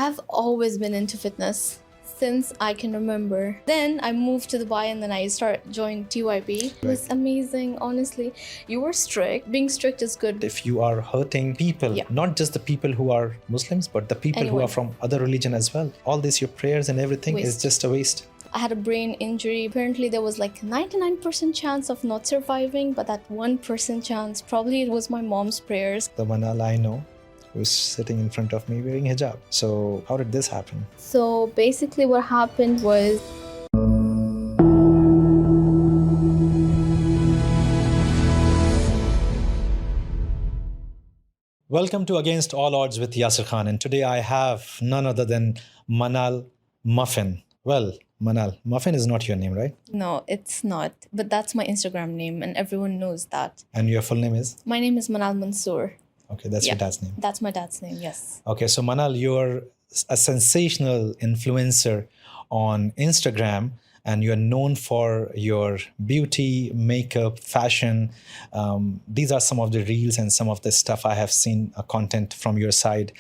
I've always been into fitness since I can remember. Then I moved to Dubai and then I joined TYB. It was amazing, honestly. You were strict. Being strict is good. If you are hurting people, not just the people who are Muslims, but the people who are from other religion as well, all this, your prayers and everything is just a waste. I had a brain injury. Apparently there was like 99% chance of not surviving, but that 1% chance, probably it was my mom's prayers. The Manal I know who's sitting in front of me wearing hijab. So how did this happen? So basically what happened was, welcome to Against All Odds with Yasir Khan, and today I have none other than Manal Muffin. Well, Manal, Muffin is not your name, right? No, it's not. But that's my Instagram name and everyone knows that. And your full name is? My name is Manal Mansoor. Okay, that's your dad's name. That's my dad's name, yes. Okay, so Manal, you're a sensational influencer on Instagram, and you're known for your beauty, makeup, fashion. These are some of the reels and some of the stuff I have seen content from your side.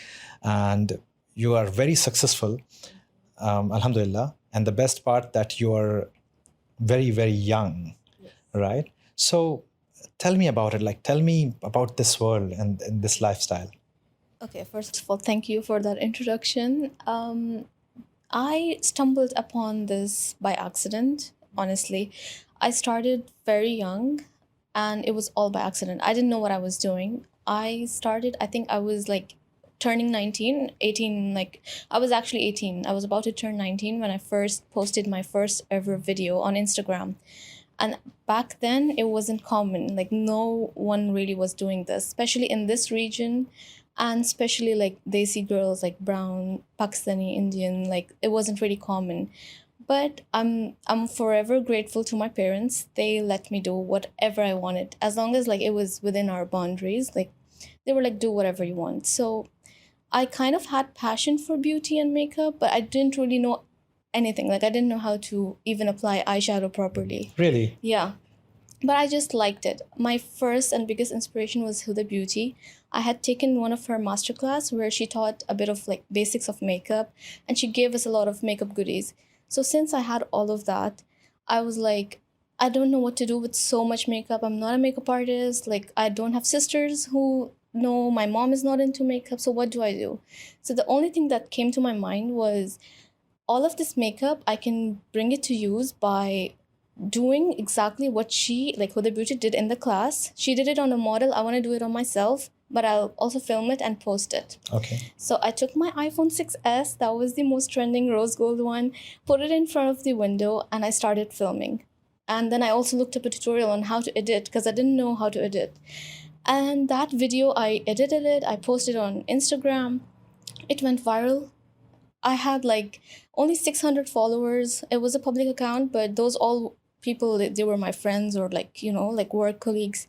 And you are very successful, alhamdulillah. And the best part that you are very, very young, right? So tell me about it. Like, tell me about this world and this lifestyle. Okay, first of all, thank you for that introduction. I stumbled upon this by accident, honestly. I started very young and it was all by accident. I didn't know what I was doing. I think I was like turning 18, like I was actually 18. I was about to turn 19 when I first posted my first ever video on Instagram. And back then it wasn't common, like no one really was doing this, especially in this region. And especially like Desi girls, like brown, Pakistani, Indian, like it wasn't really common. But I'm forever grateful to my parents. They let me do whatever I wanted, as long as like it was within our boundaries. Like they were like, do whatever you want. So I kind of had passion for beauty and makeup, but I didn't really know anything. Like I didn't know how to even apply eyeshadow properly. Really? Yeah. But I just liked it. My first and biggest inspiration was Huda Beauty. I had taken one of her masterclass where she taught a bit of like basics of makeup and she gave us a lot of makeup goodies. So since I had all of that, I was like, I don't know what to do with so much makeup. I'm not a makeup artist. Like I don't have sisters who know. My mom is not into makeup. So what do I do? So the only thing that came to my mind was all of this makeup, I can bring it to use by doing exactly what she, like Huda Beauty, did in the class. She did it on a model. I want to do it on myself, but I'll also film it and post it. Okay. So I took my iPhone 6s, that was the most trending rose gold one, put it in front of the window and I started filming. And then I also looked up a tutorial on how to edit because I didn't know how to edit. And that video, I edited it, I posted on Instagram. It went viral. I had like only 600 followers. It was a public account, but those all people, they were my friends or like, you know, like work colleagues.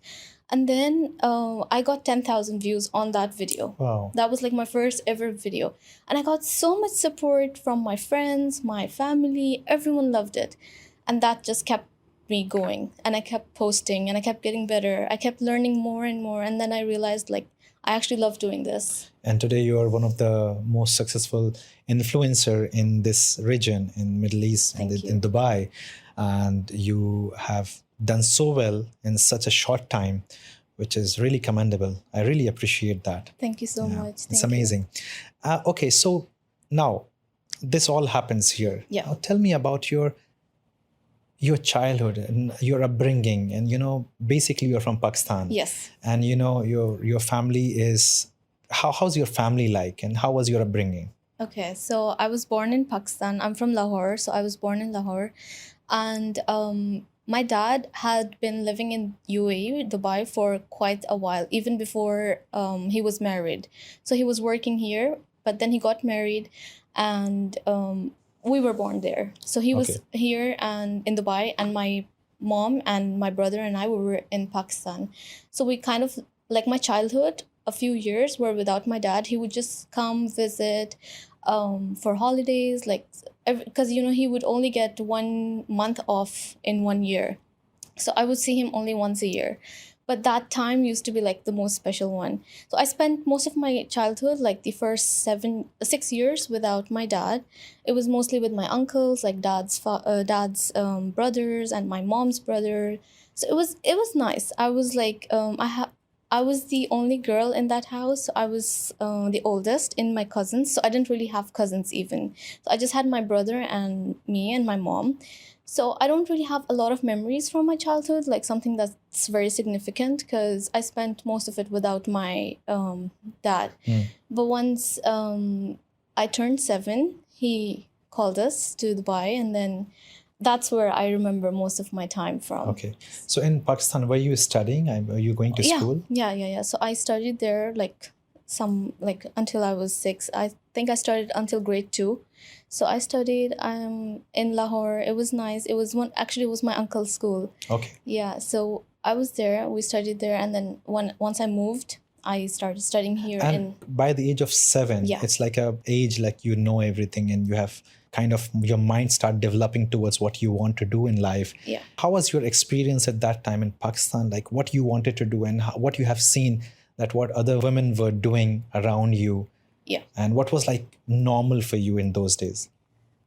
And then I got 10,000 views on that video. Wow. That was like my first ever video. And I got so much support from my friends, my family, everyone loved it. And that just kept me going. And I kept posting and I kept getting better. I kept learning more and more. And then I realized like, I actually love doing this. And today you are one of the most successful influencer in this region, in Middle East, in Dubai. And you have done so well in such a short time, which is really commendable. I really appreciate that. Thank you so much. It's amazing. Okay, so now this all happens here. Yeah. Now tell me about your childhood and your upbringing, and you know, basically you're from Pakistan. Yes. And you know, your family is, how's your family like, and how was your upbringing? Okay, so I was born in Pakistan. I'm from Lahore, so I was born in Lahore. And my dad had been living in UAE, Dubai, for quite a while, even before he was married. So he was working here, but then he got married and we were born there. So he was here and in Dubai, and my mom and my brother and I were in Pakistan. So we kind of, like my childhood, a few years were without my dad. He would just come visit for holidays, like, because, you know, he would only get 1 month off in 1 year. So I would see him only once a year. but that time used to be like the most special one. So I spent most of my childhood, like the first 6 years, without my dad. It was mostly with my uncles, like dad's brothers and my mom's brother. So it was nice. I was like I was the only girl in that house. I was the oldest in my cousins, so I didn't really have cousins even. So I just had my brother and me and my mom. So I don't really have a lot of memories from my childhood, like something that's very significant because I spent most of it without my dad. Mm. But once I turned 7, he called us to Dubai, and then that's where I remember most of my time from. Okay. So in Pakistan, were you studying? Were you going to Yeah, school? yeah. So I studied there like until I was 6. I think I started until grade 2. So I studied in Lahore. It was nice. It was my uncle's school. Okay. Yeah, so I was there. We studied there, and then once I moved, I started studying here And by the age of 7, Yeah. it's like a age like you know everything and you have kind of your mind start developing towards what you want to do in life. Yeah. How was your experience at that time in Pakistan? Like what you wanted to do and what you have seen that what other women were doing around you, Yeah. and what was like normal for you in those days?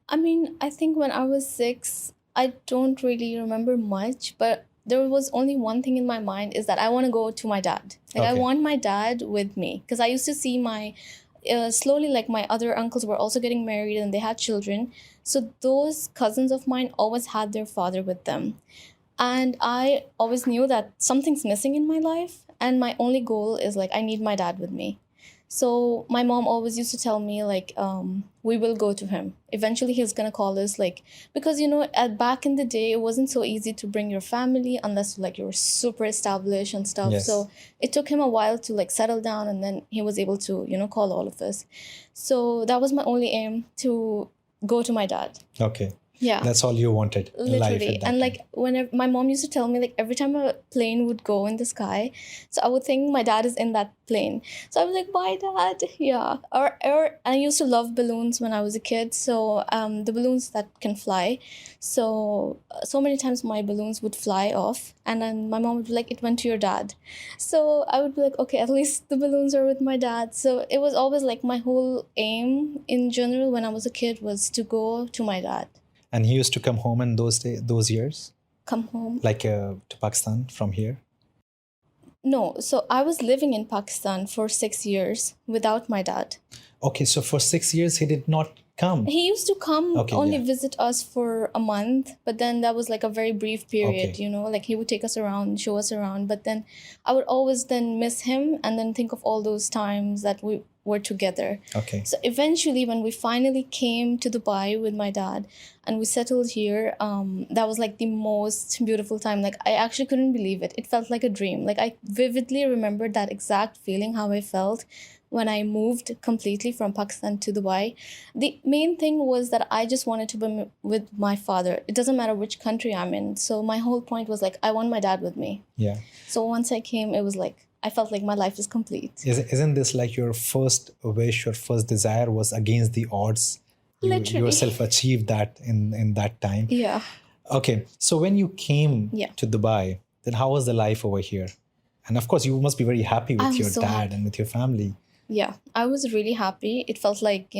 I mean, I think when I was 6, I don't really remember much, but there was only one thing in my mind is that I want to go to my dad. Like, I Okay. want my dad with me because I used to see slowly, like, my other uncles were also getting married and they had children. So those cousins of mine always had their father with them. And I always knew that something's missing in my life. And my only goal is like, I need my dad with me. So my mom always used to tell me like, we will go to him. Eventually he's gonna call us, like, because back in the day it wasn't so easy to bring your family unless like you were super established and stuff. Yes. So it took him a while to like settle down, and then he was able to call all of us. So that was my only aim, to go to my dad. Okay. Yeah. That's all you wanted in life Literally. at that And time. like whenever my mom used to tell me, like every time a plane would go in the sky, so I would think my dad is in that plane. So I was like, bye dad. Yeah. Or I used to love balloons when I was a kid. So the balloons that can fly. So many times my balloons would fly off, and then my mom would be like, it went to your dad. So I would be like, okay, at least the balloons are with my dad. So it was always like my whole aim in general when I was a kid was to go to my dad. And he used to come home in those years, Come home. like to Pakistan from here. No, so I was living in Pakistan for 6 years without my dad. Okay, so for 6 years he did not come. He used to come Okay, only yeah. visit us for a month, but then that was like a very brief period, Okay. like he would take us around, show us around, but then I would always then miss him and then think of all those times that we were together. Okay. So eventually, when we finally came to Dubai with my dad and we settled here, that was like the most beautiful time. Like, I actually couldn't believe it. It felt like a dream. Like, I vividly remembered that exact feeling, how I felt when I moved completely from Pakistan to Dubai. The main thing was that I just wanted to be with my father. It doesn't matter which country I'm in. So my whole point was like, I want my dad with me. Yeah. So once I came, it was like, I felt like my life is complete. Isn't this like your first wish, your first desire was against the odds? You Literally. yourself achieved that in that time. Yeah. Okay. So when you came Yeah. to Dubai, then how was the life over here? And of course, you must be very happy with I'm your so dad happy. and with your family. Yeah, I was really happy. It felt like,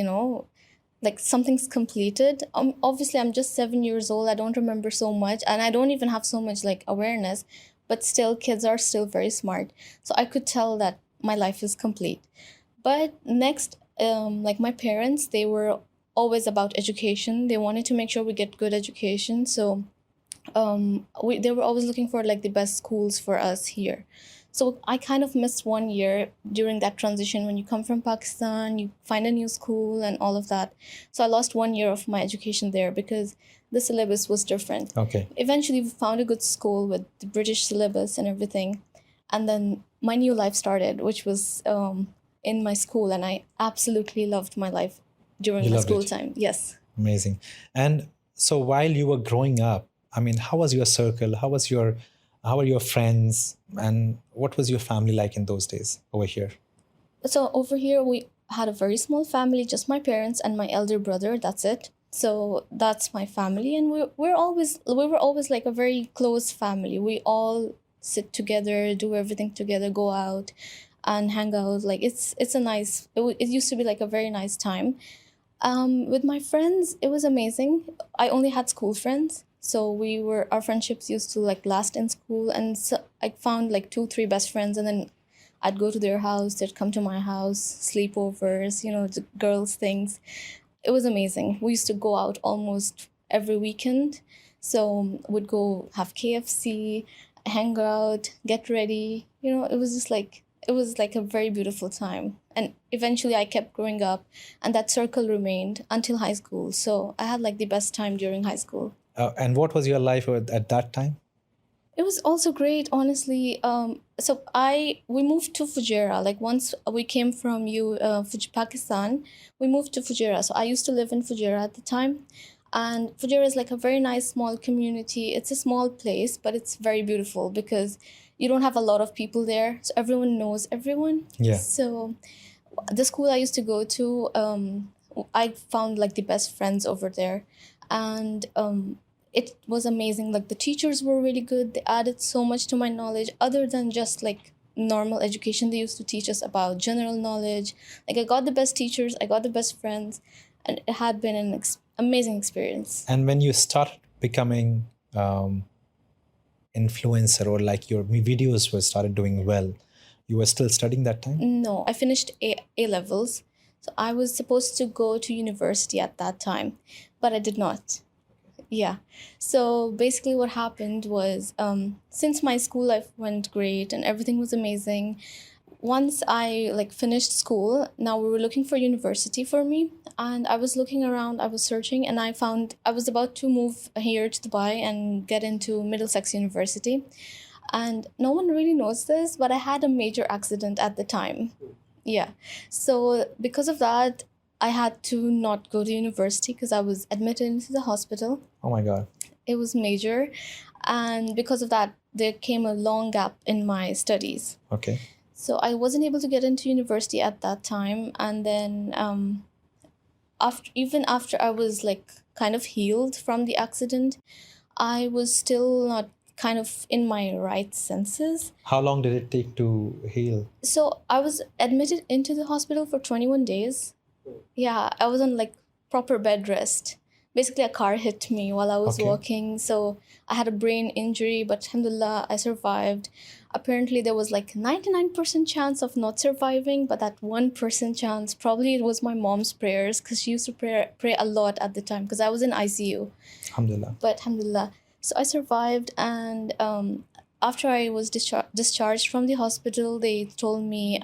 like something's completed. Obviously, I'm just 7 years old. I don't remember so much, and I don't even have so much like awareness, but still, kids are still very smart. So I could tell that my life is complete. But next, like my parents, they were always about education. They wanted to make sure we get good education. So they were always looking for like the best schools for us here. So I kind of missed 1 year during that transition. When you come from Pakistan, you find a new school and all of that. So I lost 1 year of my education there because the syllabus was different. Okay. Eventually, we found a good school with the British syllabus and everything. And then my new life started, which was in my school. And I absolutely loved my life during You my loved school it. time. Yes. Amazing. And so while you were growing up, I mean, how was your circle? How are your friends? And what was your family like in those days over here? So over here, we had a very small family, just my parents and my elder brother. That's it. So that's my family, and we were always like a very close family. We all sit together, do everything together, go out and hang out. Like it's a nice. It used to be like a very nice time. With my friends, it was amazing. I only had school friends, so our friendships used to like last in school, and so I found like two, three best friends, and then I'd go to their house, they'd come to my house, sleepovers, the girls' things. It was amazing. We used to go out almost every weekend. So we'd go have KFC, hang out, get ready. It was like a very beautiful time. And eventually I kept growing up and that circle remained until high school. So I had like the best time during high school. And what was your life at that time? It was also great, honestly. So we moved to Fujairah. Like once we came from Pakistan, we moved to Fujairah. So I used to live in Fujairah at the time, and Fujairah is like a very nice small community. It's a small place, but it's very beautiful because you don't have a lot of people there, so everyone knows everyone. Yeah. So the school I used to go to, I found like the best friends over there, and it was amazing. Like the teachers were really good. They added so much to my knowledge other than just like normal education. They used to teach us about general knowledge. Like I got the best teachers, I got the best friends, and it had been an amazing experience. And when you started becoming influencer, or like your videos were started doing well, you were still studying that time? No, I finished A levels. So I was supposed to go to university at that time, but I did not. Yeah. So basically what happened was, since my school life went great and everything was amazing, once I like finished school, now we were looking for university for me, and I was looking around, I was searching, and I found I was about to move here to Dubai and get into Middlesex University. And no one really knows this, but I had a major accident at the time. Yeah. So because of that, I had to not go to university because I was admitted into the hospital. Oh my God. It was major. And because of that, there came a long gap in my studies. Okay. So I wasn't able to get into university at that time. And then after I was like kind of healed from the accident, I was still not kind of in my right senses. How long did it take to heal? So I was admitted into the hospital for 21 days. Yeah, I was on like proper bed rest. Basically, a car hit me while I was walking. So I had a brain injury, but alhamdulillah, I survived. Apparently, there was like 99% chance of not surviving, but that 1% chance, probably it was my mom's prayers, because she used to pray a lot at the time, because I was in ICU. Alhamdulillah. But alhamdulillah. So I survived, and after I was discharged from the hospital, they told me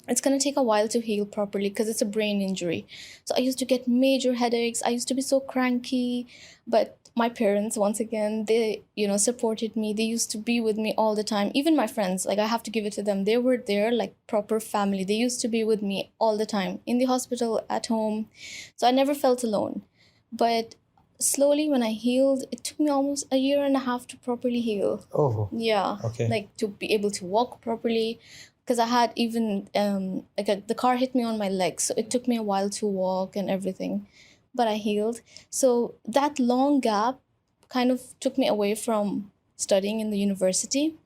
it's going to take a while to heal properly because it's a brain injury. So I used to get major headaches. I used to be so cranky. But my parents, once again, they, supported me. They used to be with me all the time. Even my friends, like I have to give it to them. They were there like proper family. They used to be with me all the time, in the hospital, at home. So I never felt alone. But slowly when I healed, it took me almost a year and a half to properly heal. Oh. Yeah. Okay. Like to be able to walk properly. Because I had even, the car hit me on my legs. So it took me a while to walk and everything. But I healed. So that long gap kind of took me away from studying in the university.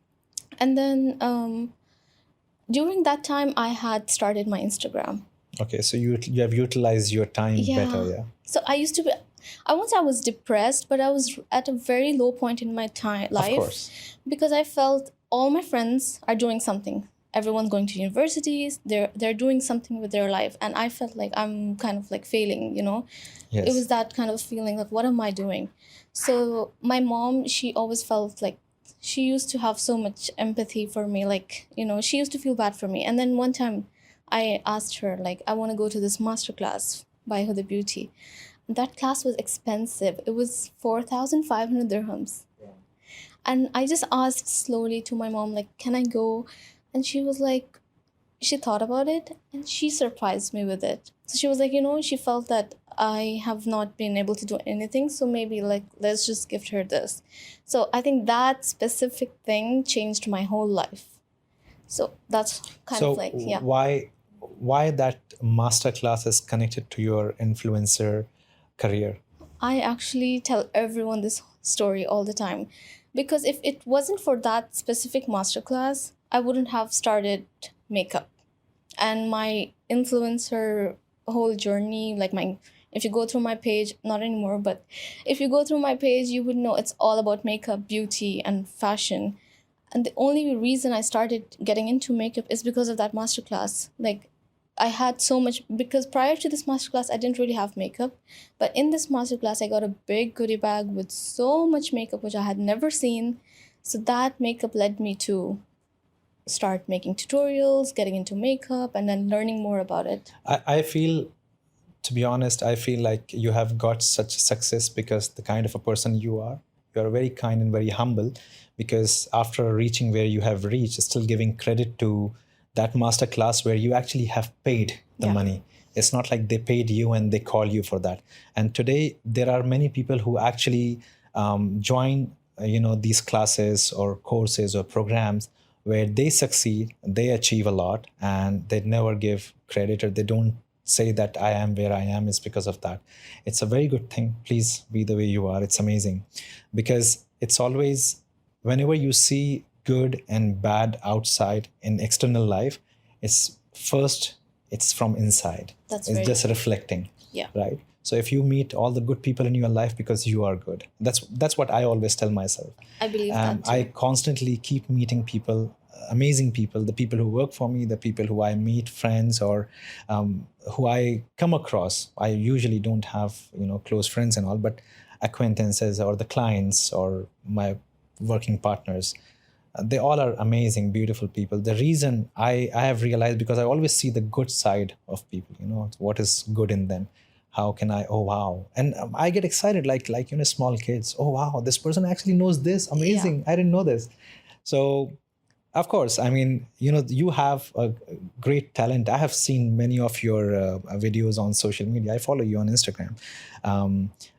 And then during that time, I had started my Instagram. Okay, so you have utilized your time better, yeah. So I used to be, I won't say I was depressed, but I was at a very low point in my life. Of course. Because I felt all my friends are doing something. Everyone's going to universities, they're doing something with their life, and I felt like I'm kind of like failing, Yes. It was that kind of feeling like, what am I doing? So my mom, she always felt like, she used to have so much empathy for me, like, she used to feel bad for me. And then one time I asked her, like, I want to go to this masterclass by Huda Beauty. That class was expensive. It was 4,500 dirhams. Yeah. And I just asked slowly to my mom, like, can I go? And she was like, she thought about it and she surprised me with it. So she was like, she felt that I have not been able to do anything. So maybe like, let's just gift her this. So I think that specific thing changed my whole life. So that's kind of like, yeah. Why that masterclass is connected to your influencer career? I actually tell everyone this story all the time. Because if it wasn't for that specific masterclass, I wouldn't have started makeup. And my influencer whole journey, like my, if you go through my page, not anymore, but if you go through my page, you would know it's all about makeup, beauty, and fashion. And the only reason I started getting into makeup is because of that masterclass. Like, I had so much, because prior to this masterclass, I didn't really have makeup. But in this masterclass, I got a big goodie bag with so much makeup, which I had never seen. So that makeup led me to start making tutorials, getting into makeup, and then learning more about it. I feel, to be honest, I feel like you have got such success because the kind of a person you are very kind and very humble. Because after reaching where you have reached, still giving credit to that master class where you actually have paid the Yeah. money. It's not like they paid you and they call you for that. And today there are many people who actually join, these classes or courses or programs where they succeed, they achieve a lot, and they never give credit, or they don't say that I am where I am is because of that. It's a very good thing. Please be the way you are. It's amazing, because it's always, whenever you see good and bad outside in external life, it's first, it's from inside. That's It's very just true. reflecting. Yeah. Right. So if you meet all the good people in your life because you are good, that's what I always tell myself. I believe that too. I constantly keep meeting people, amazing people, the people who work for me, the people who I meet, friends, or who I come across. I usually don't have close friends and all, but acquaintances or the clients or my working partners. They all are amazing, beautiful people. The reason I have realized, because I always see the good side of people, what is good in them. How can I, oh wow. And I get excited like small kids. Oh wow, this person actually knows this. Amazing. I didn't know this. So of course, I mean, you have a great talent. I have seen many of your videos on social media. I follow you on Instagram.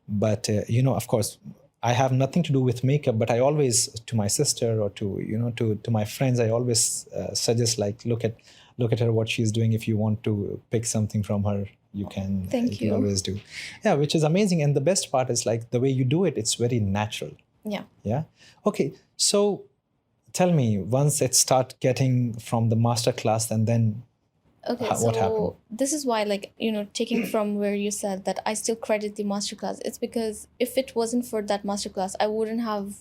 But of course, I have nothing to do with makeup, but I always, to my sister or to my friends, I always suggest, like, look at her, what she's doing. If you want to pick something from her, you can. Thank you can you. always do. Yeah, which is amazing. And the best part is, like, the way you do it. It's very natural. Yeah. Yeah. Okay. So tell me, once it start getting from the master class, and then Okay, what happened? so this is why, like, taking from where you said that I still credit the masterclass, it's because if it wasn't for that masterclass, I wouldn't have,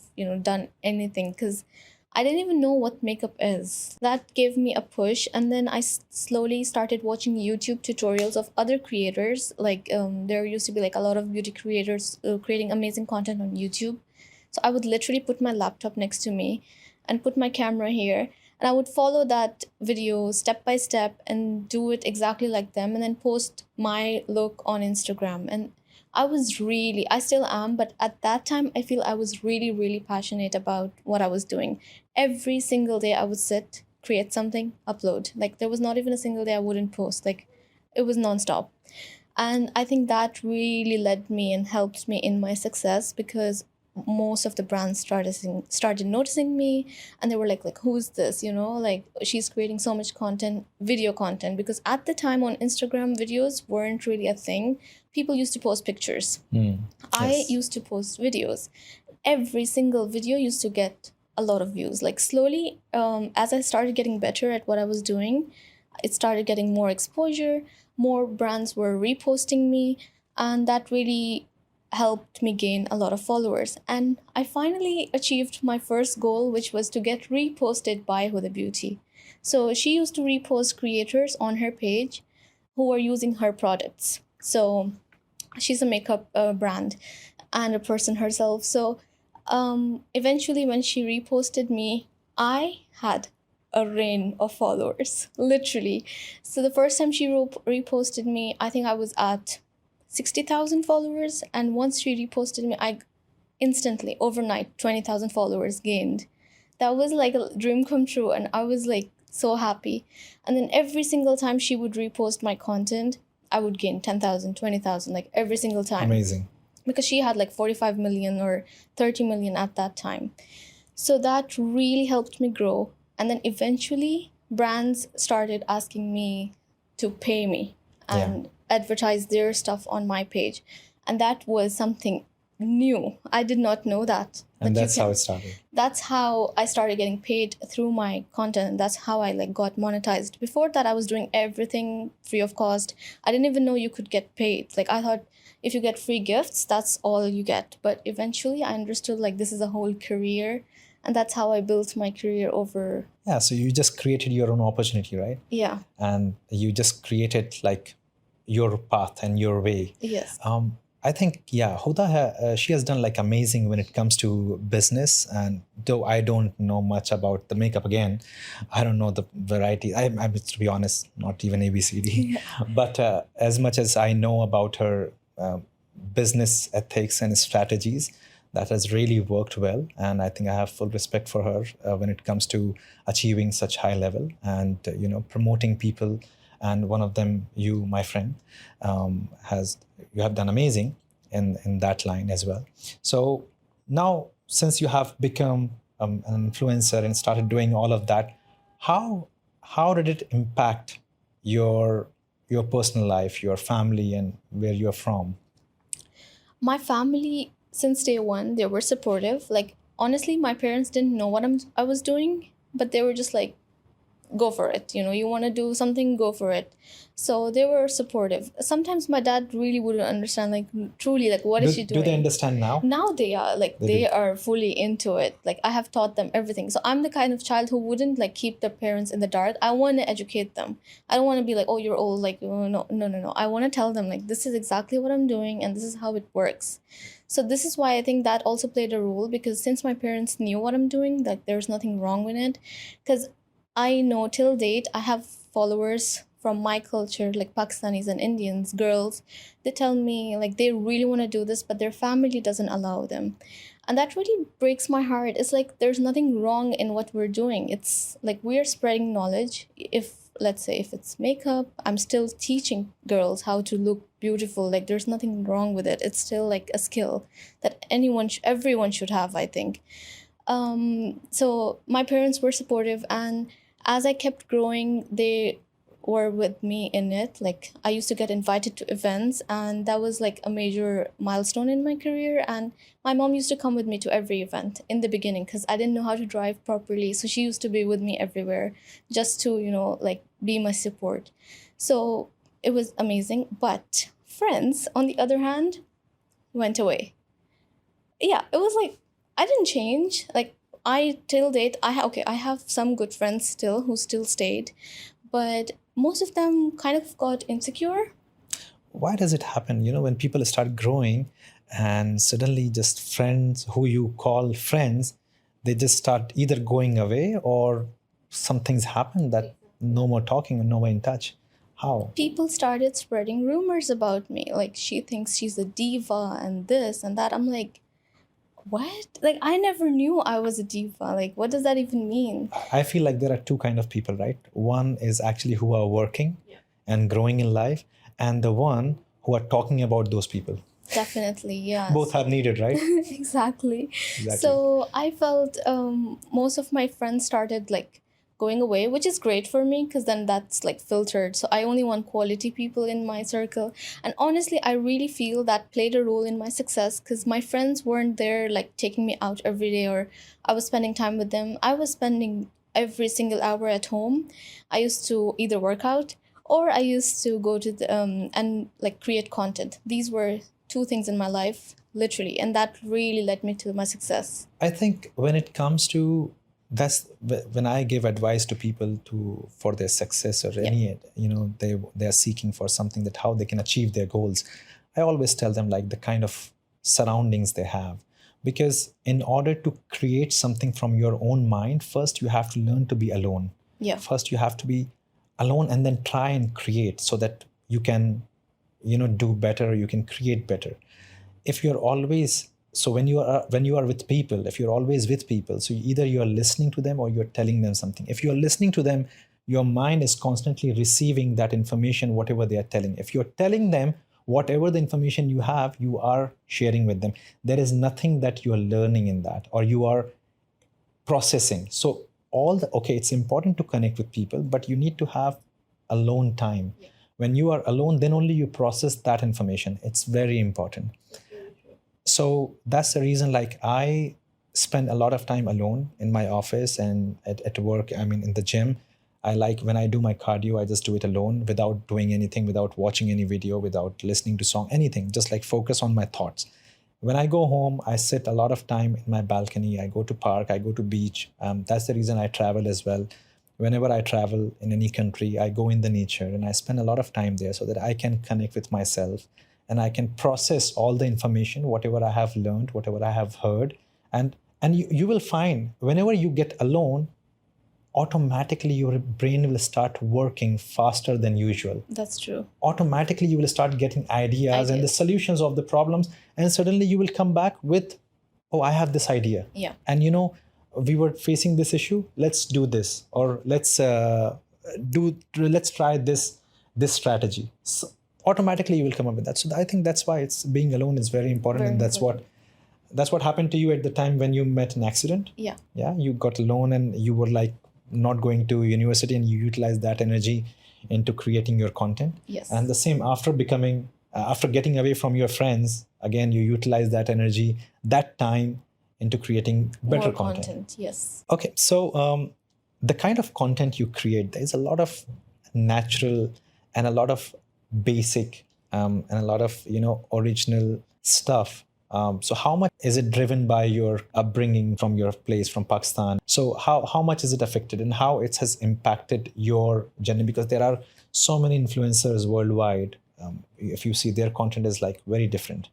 done anything, because I didn't even know what makeup is. That gave me a push, and then I slowly started watching YouTube tutorials of other creators. Like, there used to be like a lot of beauty creators creating amazing content on YouTube. So I would literally put my laptop next to me and put my camera here, and I would follow that video step by step and do it exactly like them, and then post my look on Instagram. And I still am, but at that time, I feel I was really, really passionate about what I was doing. Every single day, I would sit, create something, upload. Like, there was not even a single day I wouldn't post. Like, it was nonstop. And I think that really led me and helped me in my success, because most of the brands started noticing me, and they were like who's this, like, she's creating so much content, video content. Because at the time on Instagram, videos weren't really a thing. People used to post pictures. I Yes. used to post videos. Every single video used to get a lot of views. Like, slowly, as I started getting better at what I was doing, it started getting more exposure, more brands were reposting me, and that really helped me gain a lot of followers. And I finally achieved my first goal, which was to get reposted by Huda Beauty. So she used to repost creators on her page who were using her products. So she's a makeup brand and a person herself. So eventually, when she reposted me, I had a rain of followers, literally. So the first time she reposted me, I think I was at 60,000 followers. And once she reposted me, I instantly, overnight, 20,000 followers gained. That was like a dream come true. And I was like so happy. And then every single time she would repost my content, I would gain 10,000, 20,000, like every single time. Amazing. Because she had like 45 million or 30 million at that time. So that really helped me grow. And then eventually, brands started asking me to pay me and advertise their stuff on my page. And that was something new. I did not know that And you that's how can. it started. That's how I started getting paid through my content. That's how I like got monetized. Before that, I was doing everything free of cost. I didn't even know you could get paid. Like I thought if you get free gifts, that's all you get. But eventually I understood like this is a whole career, and that's how I built my career over. Yeah, so you just created your own opportunity, right? Yeah. And you just created like your path and your way. Yes. I think, yeah, Huda, she has done like amazing when it comes to business. And though I don't know much about the makeup again, I don't know the variety. I'm to be honest, not even ABCD. But as much as I know about her business ethics and strategies, that has really worked well. And I think I have full respect for her when it comes to achieving such high level and, promoting people. And one of them, you, my friend, you have done amazing in that line as well. So now, since you have become an influencer and started doing all of that, how did it impact your personal life, your family, and where you're from? My family, since day one, they were supportive. Like honestly, my parents didn't know what I was doing, but they were just like, go for it. You want to do something, go for it. So they were supportive. Sometimes my dad really wouldn't understand, like truly, like what is she Do doing. they understand now? Now they are like they are fully into it. Like I have taught them everything. So I'm the kind of child who wouldn't like keep their parents in the dark. I want to educate them. I don't want to be like, oh, you're old, like, oh, no. I want to tell them like this is exactly what I'm doing and this is how it works. So this is why I think that also played a role, because since my parents knew what I'm doing, like there's nothing wrong with it. Because I know till date I have followers from my culture, like Pakistanis and Indians, girls. They tell me like they really want to do this, but their family doesn't allow them. And that really breaks my heart. It's like there's nothing wrong in what we're doing. It's like we're spreading knowledge. If let's say if it's makeup, I'm still teaching girls how to look beautiful. Like there's nothing wrong with it. It's still like a skill that everyone should have, I think. So my parents were supportive, and as I kept growing, they were with me in it. Like I used to get invited to events, and that was like a major milestone in my career. And my mom used to come with me to every event in the beginning because I didn't know how to drive properly. So she used to be with me everywhere just to, like be my support. So it was amazing. But friends, on the other hand, went away. Yeah, it was like I didn't change. Like I till date, I have some good friends still who still stayed, but most of them kind of got insecure. Why does it happen? When people start growing and suddenly just friends who you call friends, they just start either going away or something's happened that no more talking and no more in touch. How? People started spreading rumors about me. Like she thinks she's a diva and this and that. I'm like, what? Like I never knew I was a diva. Like what does that even mean? I feel like there are two kind of people, right? One is actually who are working and growing in life, and the one who are talking about those people. Definitely, yeah. Both are needed, right? Exactly. So I felt most of my friends started like going away, which is great for me because then that's like filtered. So I only want quality people in my circle. And honestly, I really feel that played a role in my success because my friends weren't there like taking me out every day or I was spending time with them. I was spending every single hour at home. I used to either work out or I used to go to the and like create content. These were two things in my life, literally, and that really led me to my success. I think when it comes to that's when I give advice to people for their success or any they are seeking for something, that how they can achieve their goals. I always tell them like the kind of surroundings they have, because in order to create something from your own mind, first you have to learn to be alone. Yeah. First you have to be alone and then try and create so that you can do better, you can create better. If you're always when you are with people, if you're always with people, so either you're listening to them or you're telling them something. If you're listening to them, your mind is constantly receiving that information, whatever they are telling. If you're telling them whatever the information you have, you are sharing with them. There is nothing that you are learning in that or you are processing. So it's important to connect with people, but you need to have alone time. When you are alone, then only you process that information. It's very important. So that's the reason, like, I spend a lot of time alone in my office and at work. I mean, in the gym, I like when I do my cardio, I just do it alone without doing anything, without watching any video, without listening to song, anything, just like focus on my thoughts. When I go home, I sit a lot of time in my balcony. I go to park, I go to beach. That's the reason I travel as well. Whenever I travel in any country, I go in the nature and I spend a lot of time there so that I can connect with myself and I can process all the information, whatever I have learned, whatever I have heard. And you will find whenever you get alone, automatically your brain will start working faster than usual. That's true. Automatically you will start getting ideas and the Ideas. solutions of the problems, and suddenly you will come back with, oh, I have this idea. Yeah. And we were facing this issue, let's do this, or let's try this strategy. So automatically you will come up with that. So I think that's why it's being alone is very important. Very And important. that's what happened to you at the time when you met an accident. Yeah. Yeah, you got alone and you were like not going to university, and you utilized that energy into creating your content. Yes. And the same after getting away from your friends, again you utilize that energy, that time, into creating better More content. Yes. Okay, so the kind of content you create, there's a lot of natural and a lot of basic and a lot of original stuff. So how much is it driven by your upbringing from your place from Pakistan? So how much is it affected, and how it has impacted your journey? Because there are so many influencers worldwide. If you see, their content is like very different.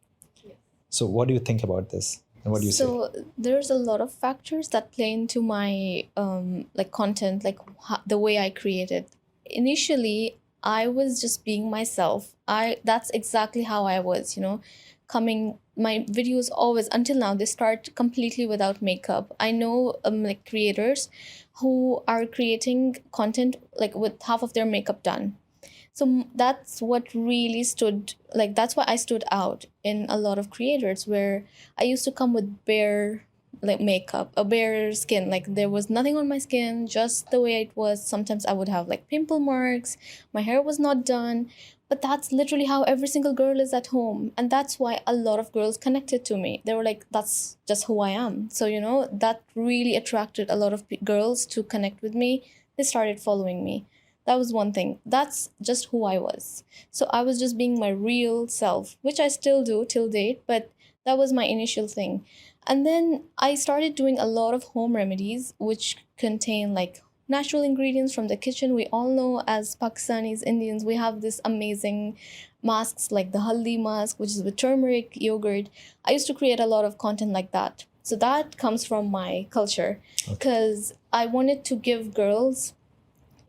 So what do you think about this? And what do you say? So there's a lot of factors that play into my like content, like the way I create it. Initially, I was just being myself. That's exactly how I was, coming. My videos always until now they start completely without makeup. I know like creators who are creating content like with half of their makeup done. So that's what really that's why I stood out in a lot of creators, where I used to come with bare like makeup, a bare skin, like there was nothing on my skin, just the way it was. Sometimes I would have like pimple marks, my hair was not done, but that's literally how every single girl is at home. And that's why a lot of girls connected to me. They were like, that's just who I am. So that really attracted a lot of girls to connect with me. They started following me. That was one thing. That's just who I was. So I was just being my real self, which I still do till date, but that was my initial thing. And then I started doing a lot of home remedies, which contain like natural ingredients from the kitchen. We all know, as Pakistanis, Indians, we have this amazing masks like the haldi mask, which is with turmeric, yogurt. I used to create a lot of content like that. So that comes from my culture, because I wanted to give girls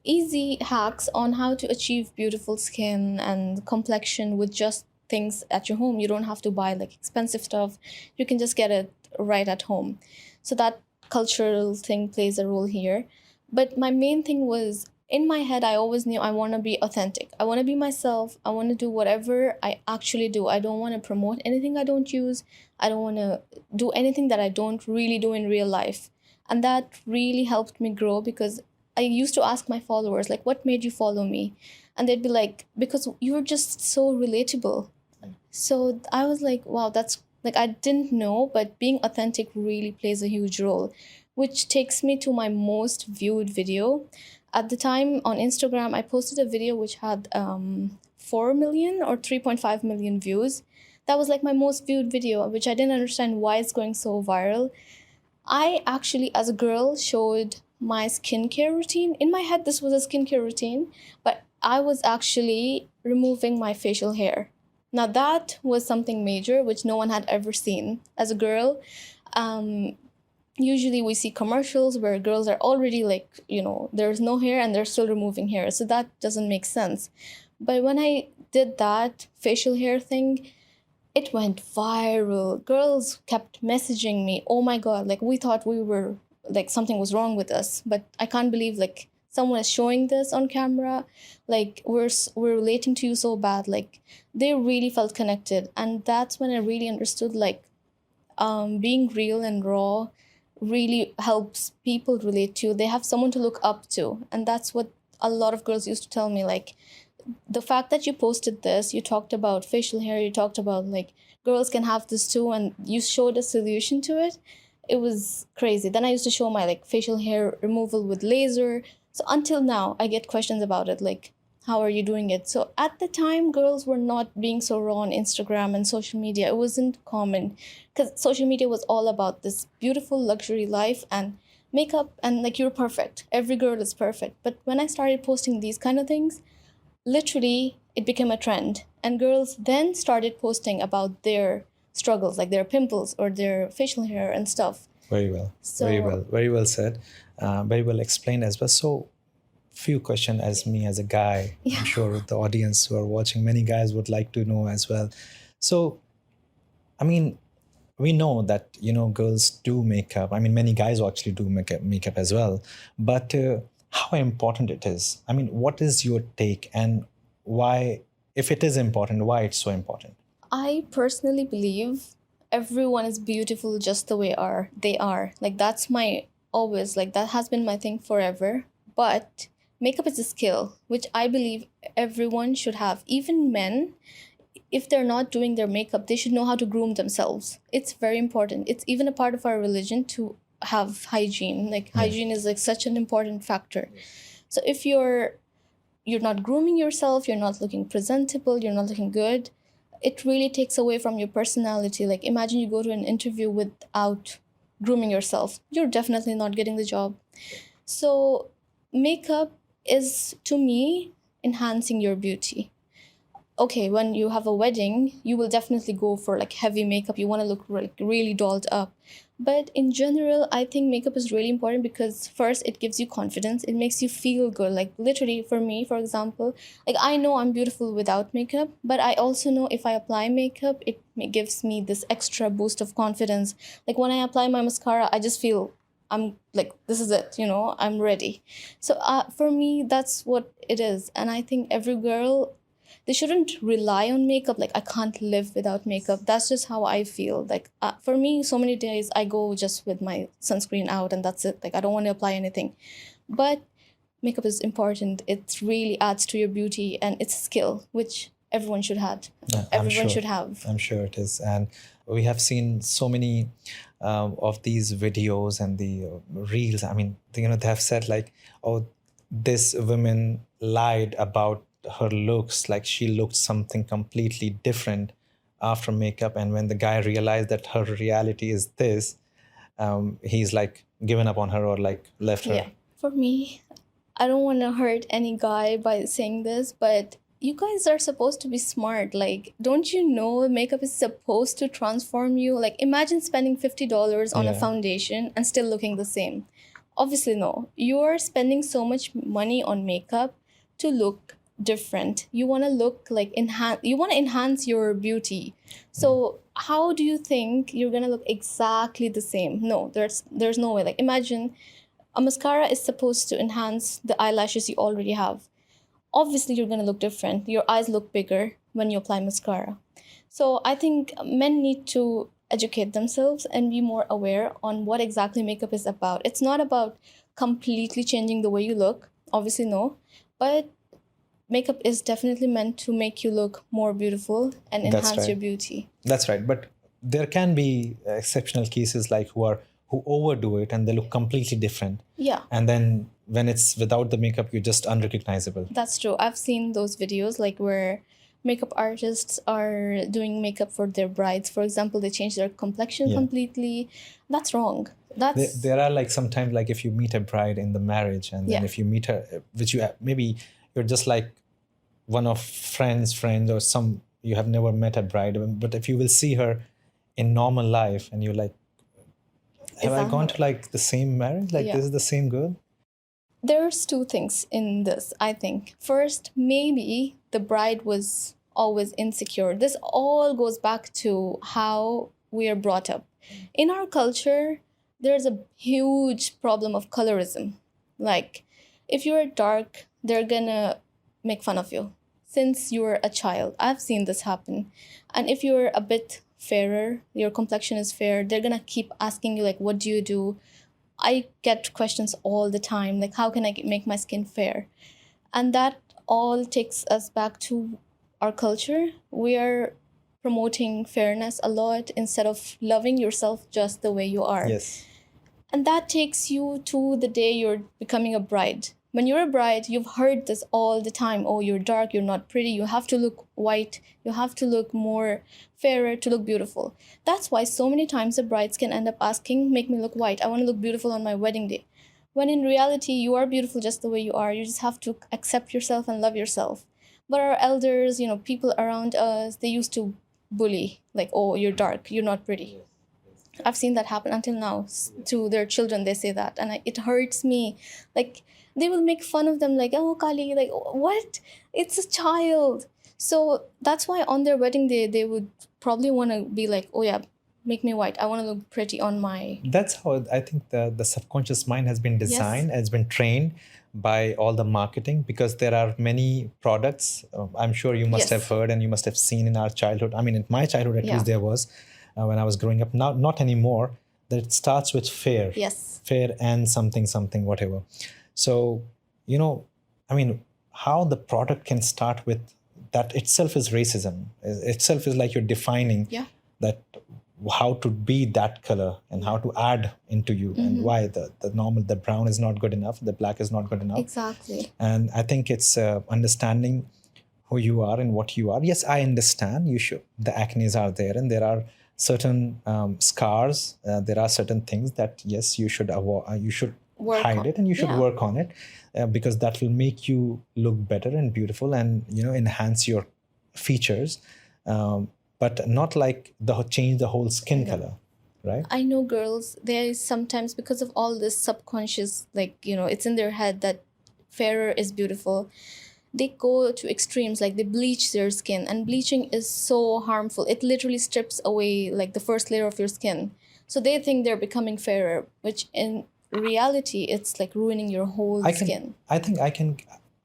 easy hacks on how to achieve beautiful skin and complexion with just things at your home. You don't have to buy like expensive stuff. You can just get it right at home. So that cultural thing plays a role here. But my main thing was, in my head, I always knew I want to be authentic. I want to be myself. I want to do whatever I actually do. I don't want to promote anything I don't use. I don't want to do anything that I don't really do in real life. And that really helped me grow, because I used to ask my followers, like, what made you follow me? And they'd be like, because you're just so relatable. So I was like, wow, that's like, I didn't know, but being authentic really plays a huge role, which takes me to my most viewed video. At the time on Instagram, I posted a video which had 4 million or 3.5 million views. That was like my most viewed video, which I didn't understand why it's going so viral. I actually, as a girl, showed my skincare routine. In my head, this was a skincare routine, but I was actually removing my facial hair. Now, that was something major, which no one had ever seen. As a girl, usually we see commercials where girls are already like, there's no hair and they're still removing hair. So that doesn't make sense. But when I did that facial hair thing, it went viral. Girls kept messaging me, oh my God, like we thought we were like something was wrong with us, but I can't believe like someone is showing this on camera, like we're relating to you so bad. Like they really felt connected. And that's when I really understood like being real and raw really helps people relate to you. They have someone to look up to. And that's what a lot of girls used to tell me, like, the fact that you posted this, you talked about facial hair, you talked about like girls can have this too, and you showed a solution to it. It was crazy. Then I used to show my like facial hair removal with laser. So until now, I get questions about it, like, how are you doing it? So at the time, girls were not being so raw on Instagram and social media. It wasn't common because social media was all about this beautiful luxury life and makeup, and like you're perfect. Every girl is perfect. But when I started posting these kind of things, literally it became a trend, and girls then started posting about their struggles, like their pimples or their facial hair and stuff. Very well. So Very well said. Very well explained as well. So, few question as me as a guy. Yeah. I'm sure the audience who are watching, many guys would like to know as well. So, I mean, we know that girls do makeup. I mean, many guys actually do makeup as well. But how important it is? I mean, what is your take, and why, if it is important, why it's so important? I personally believe everyone is beautiful just the way they are. Like that's my always like that has been my thing forever. But makeup is a skill which I believe everyone should have. Even men, if they're not doing their makeup, they should know how to groom themselves. It's very important. It's even a part of our religion to have hygiene. Like hygiene is like such an important factor. So if you're not grooming yourself, you're not looking presentable, you're not looking good, it really takes away from your personality. Like imagine you go to an interview without grooming yourself, you're definitely not getting the job. So makeup is, to me, enhancing your beauty. Okay, when you have a wedding, you will definitely go for like heavy makeup. You want to look like really dolled up. But in general, I think makeup is really important because first, it gives you confidence. It makes you feel good. Like literally, for me, for example, like I know I'm beautiful without makeup, but I also know if I apply makeup, it gives me this extra boost of confidence. Like when I apply my mascara, I just feel I'm like, this is it, I'm ready. So for me, that's what it is. And I think every girl, they shouldn't rely on makeup. Like I can't live without makeup. That's just how I feel. Like for me, so many days I go just with my sunscreen out and that's it. Like I don't want to apply anything. But makeup is important. It really adds to your beauty, and it's a skill which everyone should have. Yeah, Everyone should have. I'm sure it is. And we have seen so many of these videos and the reels. I mean, they have said like, oh, this woman lied about her looks, like she looked something completely different after makeup. And when the guy realized that her reality is this, he's like given up on her or like left her. Yeah. For me, I don't want to hurt any guy by saying this, but you guys are supposed to be smart. Like, don't you know makeup is supposed to transform you? Like, imagine spending $50 on a Yeah. foundation and still looking the same. Obviously, no. You're spending so much money on makeup to look different. You want to look like you want to enhance your beauty. So how do you think you're going to look exactly the same? No, there's no way. Like, imagine a mascara is supposed to enhance the eyelashes you already have. Obviously you're going to look different. Your eyes look bigger when you apply mascara. So I think men need to educate themselves and be more aware on what exactly makeup is about. It's not about completely changing the way you look. Obviously, no. But makeup is definitely meant to make you look more beautiful and enhance your beauty. That's right. But there can be exceptional cases like who overdo it and they look completely different. Yeah. And then when it's without the makeup, you're just unrecognizable. That's true. I've seen those videos like where makeup artists are doing makeup for their brides. For example, they change their complexion completely. That's wrong. There are like sometimes like if you meet a bride in the marriage and then if you meet her, which maybe you're just like one of friends or some, you have never met a bride, but if you will see her in normal life and you're like, have I gone to like the same marriage? Like this is the same girl? There's two things in this, I think. First, maybe the bride was always insecure. This all goes back to how we are brought up. In our culture, there's a huge problem of colorism. Like, if you're dark, they're gonna make fun of you since you're a child. I've seen this happen. And if you're a bit fairer, your complexion is fair, they're gonna keep asking you, like, what do you do? I get questions all the time, like, how can I make my skin fair? And that all takes us back to our culture. We are promoting fairness a lot instead of loving yourself just the way you are. Yes. And that takes you to the day you're becoming a bride. When you're a bride, you've heard this all the time. Oh, you're dark, you're not pretty, you have to look white, you have to look more fairer to look beautiful. That's why so many times the brides can end up asking, make me look white, I want to look beautiful on my wedding day. When in reality, you are beautiful just the way you are. You just have to accept yourself and love yourself. But our elders, people around us, they used to bully, like, oh, you're dark, you're not pretty. I've seen that happen until now to their children. They say that, and it hurts me. Like they will make fun of them, like, "Oh, Kali, like what? It's a child." So that's why on their wedding day they would probably want to be like, "Oh yeah, make me white. I want to look pretty on my." That's how I think the subconscious mind has been designed, Yes. has been trained by all the marketing, because there are many products. I'm sure you must have Yes. heard and you must have seen in our childhood. I mean, in my childhood, at Yeah. least there was, when I was growing up. Now, not anymore. That it starts with fair, Yes. fair and something, something, whatever. So, I mean, how the product can start with that itself is racism. Itself is like you're defining Yeah. that how to be that color and how to add into you, and why the brown is not good enough, the black is not good enough. Exactly. And I think it's understanding who you are and what you are. Yes, I understand you should, the acnes are there, and there are certain scars, there are certain things that yes you should avoid, you should Work hide on- it, and you should yeah. work on it, because that will make you look better and beautiful, and enhance your features, but not like the change the whole skin color, right? I know girls, there is sometimes because of all this subconscious, like, it's in their head that fairer is beautiful. They go to extremes, like they bleach their skin, and bleaching is so harmful. It literally strips away like the first layer of your skin. So they think they're becoming fairer, which in reality, it's like ruining your whole skin.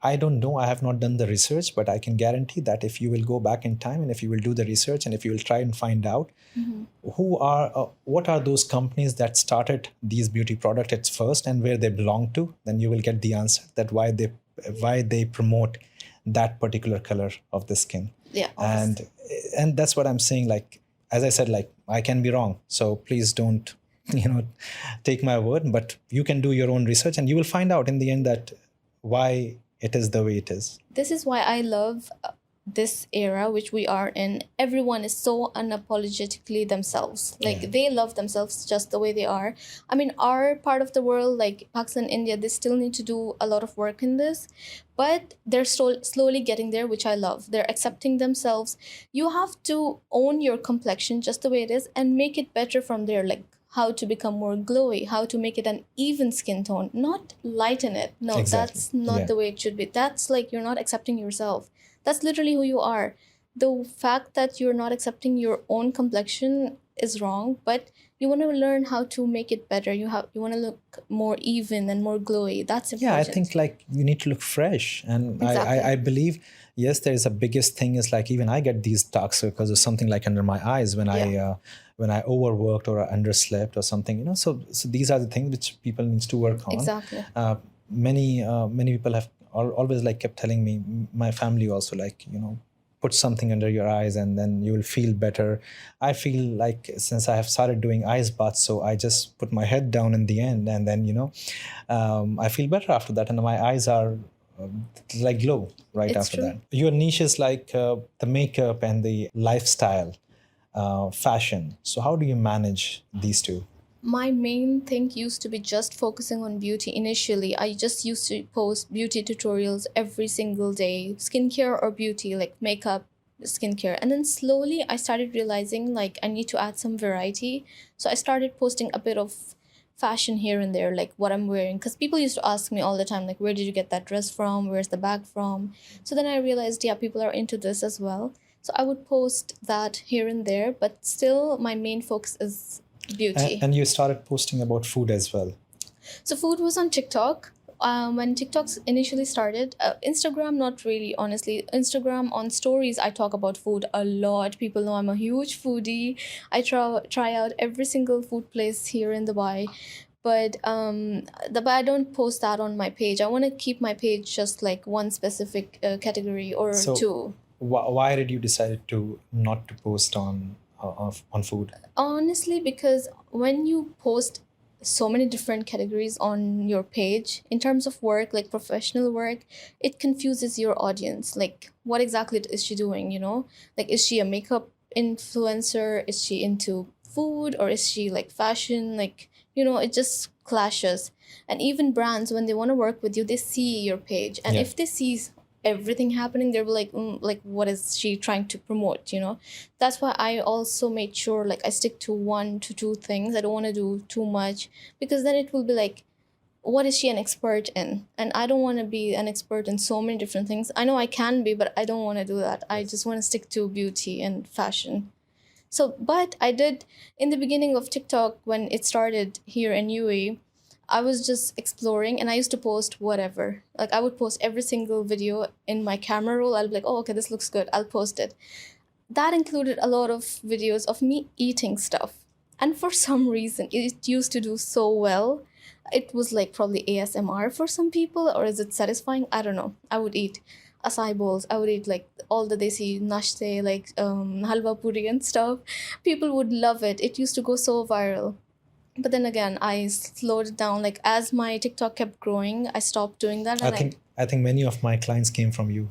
I don't know, I have not done the research, but I can guarantee that if you will go back in time and if you will do the research and if you will try and find out what are those companies that started these beauty products at first and where they belong to, then you will get the answer that why they promote that particular color of the skin. Yeah. And that's what I'm saying. Like, as I said, like, I can be wrong, so please don't take my word, but you can do your own research and you will find out in the end that why it is the way it is. This is why I love this era which we are in. Everyone is so unapologetically themselves. Like Yeah. they love themselves just the way they are. I mean, our part of the world, like Pakistan, India, they still need to do a lot of work in this, but they're slowly getting there, which I love. They're accepting themselves. You have to own your complexion just the way it is and make it better from there. Like how to become more glowy, how to make it an even skin tone, not lighten it. No, Exactly. that's not Yeah. the way it should be. That's like you're not accepting yourself. That's literally who you are. The fact that you're not accepting your own complexion is wrong, but you want to learn how to make it better. You want to look more even and more glowy. That's Yeah, important. I think like you need to look fresh, and Exactly. I believe yes, there is a biggest thing is like even I get these dark circles or something like under my eyes when I overworked or I underslept or something, so these are the things which people needs to work on. Exactly. Many people have always like kept telling me, my family also, like, put something under your eyes and then you will feel better. I feel like since I have started doing ice baths, so I just put my head down in the end, and then I feel better after that, and my eyes are like glow right It's after true. that. Your niche is like the makeup and the lifestyle, fashion. So how do you manage these two? My main thing used to be just focusing on beauty initially. I just used to post beauty tutorials every single day, skincare or beauty, like makeup, skincare. And then slowly I started realizing like I need to add some variety. So I started posting a bit of fashion here and there, like what I'm wearing. Because people used to ask me all the time, like, where did you get that dress from? Where's the bag from? So then I realized, yeah, people are into this as well. So I would post that here and there, but still my main focus is beauty. And you started posting about food as well. So food was on TikTok. When TikToks initially started, Instagram, not really, honestly. Instagram on stories, I talk about food a lot. People know I'm a huge foodie. I try out every single food place here in Dubai. but I don't post that on my page. I want to keep my page just like one specific category or So two. why did you decide to not to post on food? Honestly, because when you post so many different categories on your page in terms of work, like professional work, it confuses your audience. Like, what exactly is she doing? Like, is she a makeup influencer? Is she into food, or is she like fashion? Like, it just clashes. And even brands, when they want to work with you, they see your page, and Yeah. if they see everything happening, they'll be like, what is she trying to promote? That's why I also made sure like I stick to one to two things. I don't want to do too much, because then it will be like, what is she an expert in? And I don't want to be an expert in so many different things. I know I can be, but I don't want to do that. I just want to stick to beauty and fashion. So, but I did in the beginning of TikTok when it started here in UAE. I was just exploring, and I used to post whatever. Like, I would post every single video in my camera roll. I'll be like, oh, okay, this looks good. I'll post it. That included a lot of videos of me eating stuff. And for some reason, it used to do so well. It was like probably ASMR for some people, or is it satisfying? I don't know. I would eat acai bowls. I would eat like all the desi nashte, like halwa puri and stuff. People would love it. It used to go so viral. But then again, I slowed it down. Like, as my TikTok kept growing, I stopped doing that, I and think I think many of my clients came from you.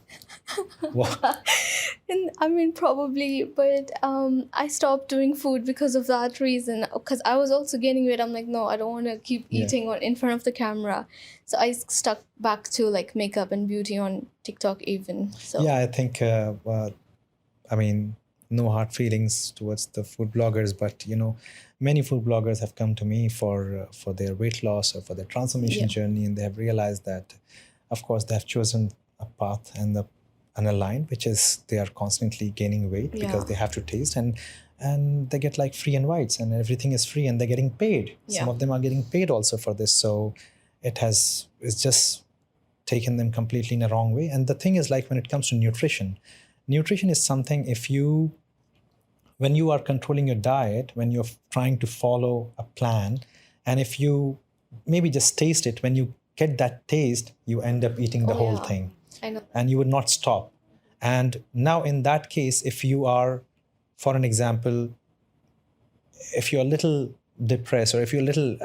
Wow. and I mean, probably, but I stopped doing food because of that reason. Because I was also gaining weight. I'm like, no, I don't want to keep Yeah. eating in front of the camera. So I stuck back to like makeup and beauty on TikTok even. So Yeah, I think I mean, no hard feelings towards the food bloggers, but many food bloggers have come to me for their weight loss or for their transformation Yeah. journey, and they have realized that, of course, they have chosen a path and a line, which is they are constantly gaining weight because Yeah. they have to taste, and they get like free invites, and everything is free, and they're getting paid. Some Yeah. of them are getting paid also for this, so it's just taken them completely in a wrong way. And the thing is, like, when it comes to nutrition is something, if you when you are controlling your diet, when you're trying to follow a plan, and if you maybe just taste it, when you get that taste, you end up eating the Oh, whole yeah. thing, I know. and you would not stop. And now in that case, if you are, for an example, if you're a little depressed, or if you're a little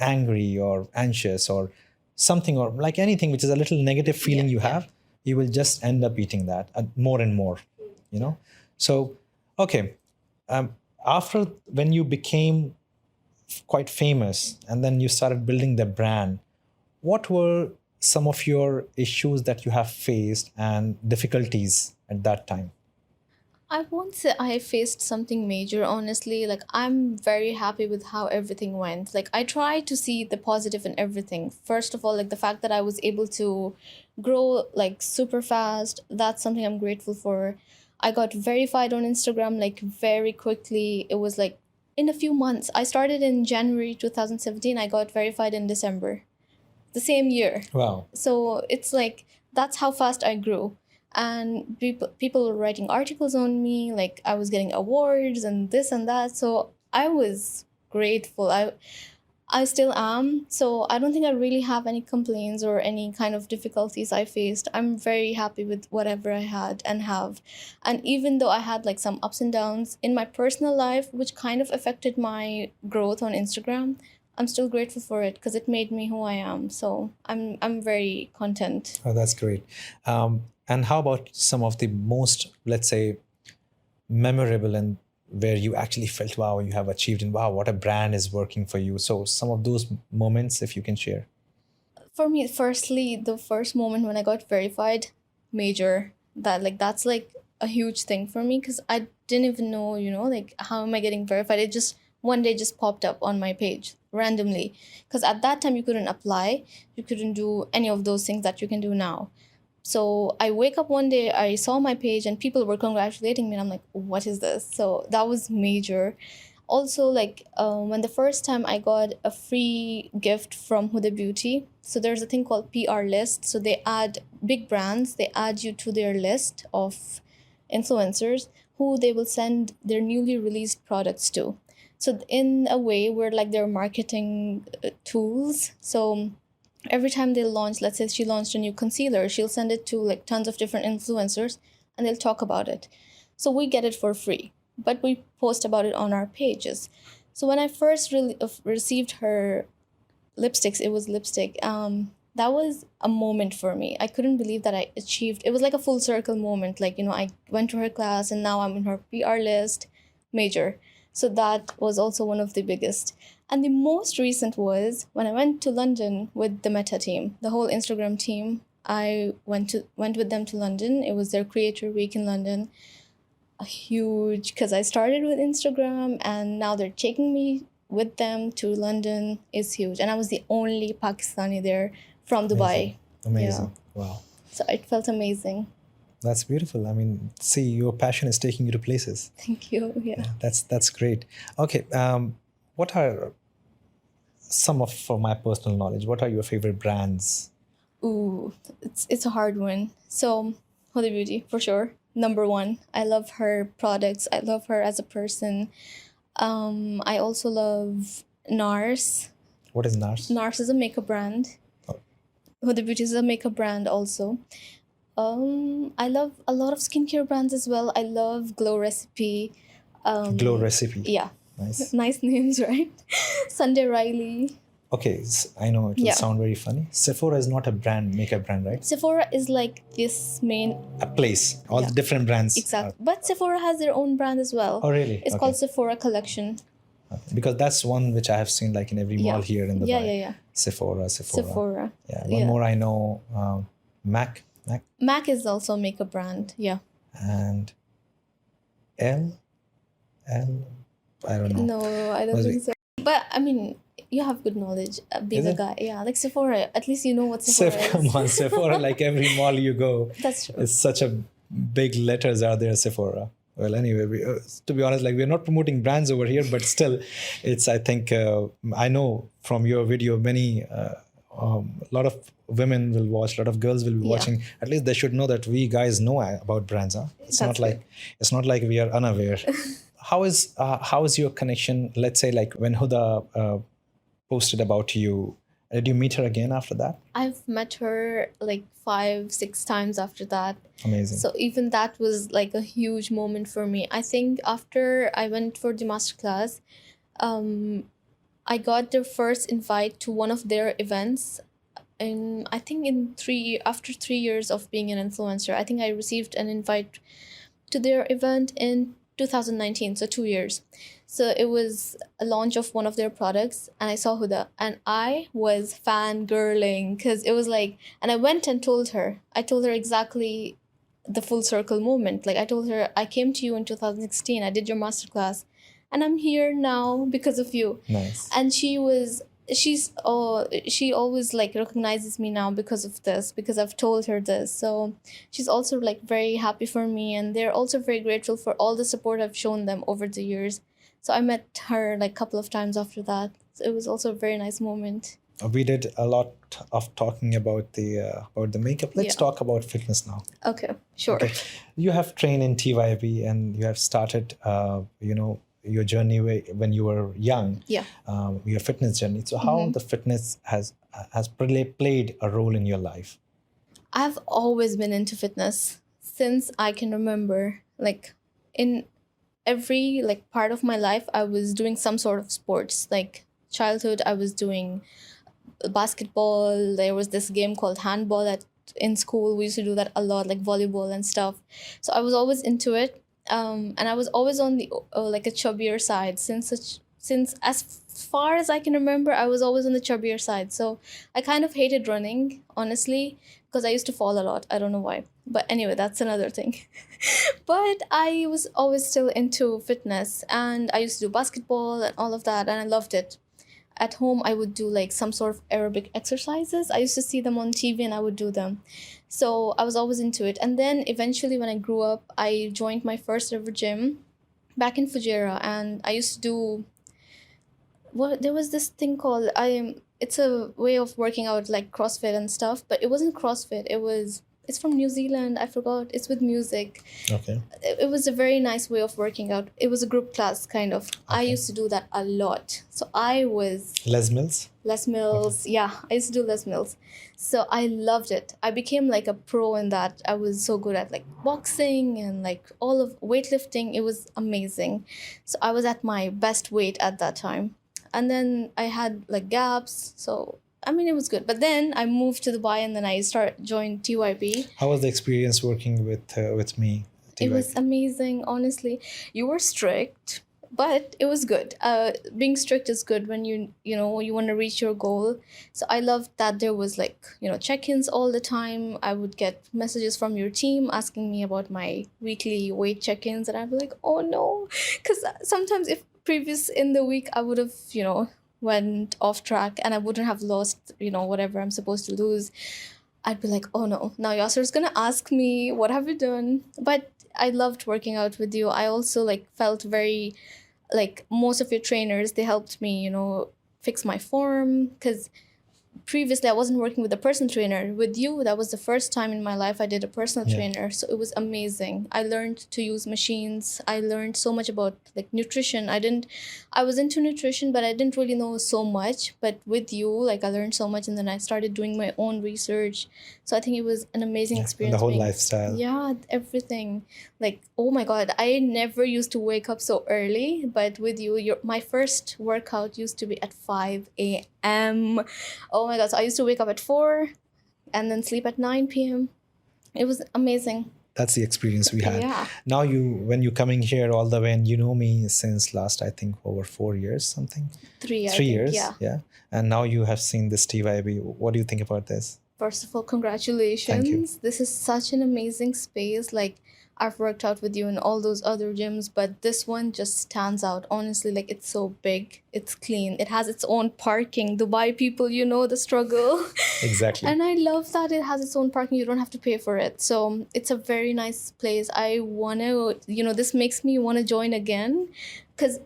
angry or anxious or something, or like anything which is a little negative feeling you have, you will just end up eating that more and more. So okay, after when you became quite famous and then you started building the brand, what were some of your issues that you have faced and difficulties at that time? I won't say I faced something major, honestly. Like, I'm very happy with how everything went. Like, I try to see the positive in everything. First of all, like the fact that I was able to grow like super fast, that's something I'm grateful for. I got verified on Instagram like very quickly. It was like in a few months. I started in January 2017, I got verified in December the same year. Wow. So it's like that's how fast I grew. And people were writing articles on me, like I was getting awards and this and that. So I was grateful. I still am. So I don't think I really have any complaints or any kind of difficulties I faced. I'm very happy with whatever I had and have. And even though I had like some ups and downs in my personal life, which kind of affected my growth on Instagram, I'm still grateful for it because it made me who I am. So I'm very content. Oh, that's great. And how about some of the most, let's say, memorable, and where you actually felt, wow, you have achieved, and wow, what a brand is working for you? So some of those moments, if you can share. For me, firstly, the first moment when I got verified, major. That's like a huge thing for me because I didn't even know, like how am I getting verified? It just one day just popped up on my page randomly. Because at that time you couldn't apply, you couldn't do any of those things that you can do now. So I wake up one day, I saw my page and people were congratulating me, and I'm like, what is this? So that was major. Also, like when the first time I got a free gift from Huda Beauty, so there's a thing called PR list. So they add big brands, they add you to their list of influencers who they will send their newly released products to. So in a way, we're like their marketing tools. So every time they launch, let's say she launched a new concealer, she'll send it to like tons of different influencers and they'll talk about it. So we get it for free, but we post about it on our pages. So when I first really received her lipsticks, it was lipstick. That was a moment for me. I couldn't believe that I achieved. It was like a full circle moment. Like, you know, I went to her class and now I'm in her PR list, major. So that was also one of the biggest. And the most recent was when I went to London with the Meta team, the whole Instagram team. I went with them to London. It was their Creator Week in London. A huge, because I started with Instagram and now they're taking me with them to London is huge. And I was the only Pakistani there from Dubai. Amazing. Wow. So it felt amazing. That's beautiful. I mean, see, your passion is taking you to places. Thank you. Yeah. That's great. Okay. What are some of, for my personal knowledge, what are your favorite brands? Ooh, it's a hard one. So Huda Beauty for sure. Number one. I love her products. I love her as a person. I also love NARS. What is NARS? NARS is a makeup brand. Oh. Huda Beauty is a makeup brand also. I love a lot of skincare brands as well. I love Glow Recipe. Glow Recipe. Yeah. Nice. Nice names, right? Sunday Riley. Okay, I know it will Yeah. sound very funny. Sephora is not a brand, makeup brand, right? Sephora is like this main. A place. All Yeah. the different brands. Exactly. But Sephora has their own brand as well. Oh, really? It's Okay. called Sephora Collection. Because that's one which I have seen like in every mall here in Dubai. Yeah. Sephora. Sephora. Yeah. One Yeah. more I know, MAC. MAC is also a makeup brand. Yeah. And L. I don't know. No, I don't Was think it- so. But I mean, you have good knowledge being Is a it? guy. Yeah, like Sephora. At least you know what Sephora Come is. on, Sephora, like every mall you go, That's true. it's such a big letters are there, Sephora. Well, anyway, to be honest, like we're not promoting brands over here, but still, it's, I think, I know from your video, a lot of women will watch, a lot of girls will be Yeah. watching. At least they should know that we guys know about brands. Huh? It's That's it's not like we are unaware. How is your connection? Let's say like when Huda posted about you, did you meet her again after that? I've met her like 5-6 times after that. Amazing. So even that was like a huge moment for me. I think after I went for the masterclass, I got the first invite to one of their events. And I think after 3 years of being an influencer, I think I received an invite to their event in 2019, so 2 years. So it was a launch of one of their products and I saw Huda and I was fangirling because it was like, and I went and told her exactly the full circle moment. Like I told her, I came to you in 2016, I did your masterclass and I'm here now because of you. Nice. And she always like recognizes me now because of this, because I've told her this. So she's also like very happy for me and they're also very grateful for all the support I've shown them over the years. So I met her like a couple of times after that. So it was also a very nice moment. We did a lot of talking about the makeup. Let's Yeah. talk about fitness now. Okay, sure. Okay. You have trained in TYB and you have started, your journey when you were young. Yeah. Your fitness journey. So how the fitness has played a role in your life? I've always been into fitness since I can remember. Like in every like part of my life, I was doing some sort of sports. Like childhood, I was doing basketball. There was this game called handball in school. We used to do that a lot, like volleyball and stuff. So I was always into it. And I was always on the like a chubbier side since as far as I can remember, I was always on the chubbier side. So I kind of hated running, honestly, because I used to fall a lot. I don't know why. But anyway, that's another thing. But I was always still into fitness and I used to do basketball and all of that and I loved it. At home, I would do like some sort of aerobic exercises. I used to see them on TV and I would do them. So I was always into it. And then eventually when I grew up, I joined my first ever gym back in Fujairah and I used to do there was this thing called it's a way of working out like CrossFit and stuff, but it wasn't CrossFit. It was It's from New Zealand. I forgot. It's with music. Okay. It was a very nice way of working out. It was a group class kind of. I Okay. used to do that a lot. So I was Les Mills. Les Mills. Yeah, I used to do Les Mills. So I loved it. I became like a pro in that. I was so good at like boxing and like all of weightlifting. It was amazing. So I was at my best weight at that time. And then I had like gaps. So I mean it was good. But then I moved to Dubai and then I joined TYB. How was the experience working with me? It was TYB? amazing, honestly. You were strict, but it was good. Being strict is good when you know you want to reach your goal. So I loved that there was like check-ins all the time. I would get messages from your team asking me about my weekly weight check-ins, and I'd be like, oh no, because sometimes if previous in the week I would have went off track and I wouldn't have lost whatever I'm supposed to lose. I'd be like, oh no, now Yasir's gonna ask me, what have you done? But I loved working out with you. I also like felt very like most of your trainers, they helped me, fix my form because previously I wasn't working with a personal trainer. With you, that was the first time in my life I did a personal Yeah. trainer. So it was amazing. I learned to use machines. I learned so much about like nutrition. I was into nutrition, but I didn't really know so much. But with you, like I learned so much and then I started doing my own research. So I think it was an amazing Yeah. And experience. the whole being- lifestyle. Yeah, everything. Like, oh my God, I never used to wake up so early, but with you, my first workout used to be at 5 a.m. Oh my God, so I used to wake up at 4 and then sleep at 9 p.m. It was amazing. That's the experience we had. Yeah. Now when you're coming here all the way, and you know me since last, I think, over 4 years, something. 3 I 3 think, years. yeah. And now you have seen this TYB. What do you think about this? First of all, congratulations. This is such an amazing space. Like, I've worked out with you in all those other gyms, but this one just stands out. Honestly, like, it's so big, it's clean, it has its own parking. Dubai people, you know the struggle. Exactly. And I love that it has its own parking. You don't have to pay for it. So it's a very nice place. I want to, this makes me want to join again because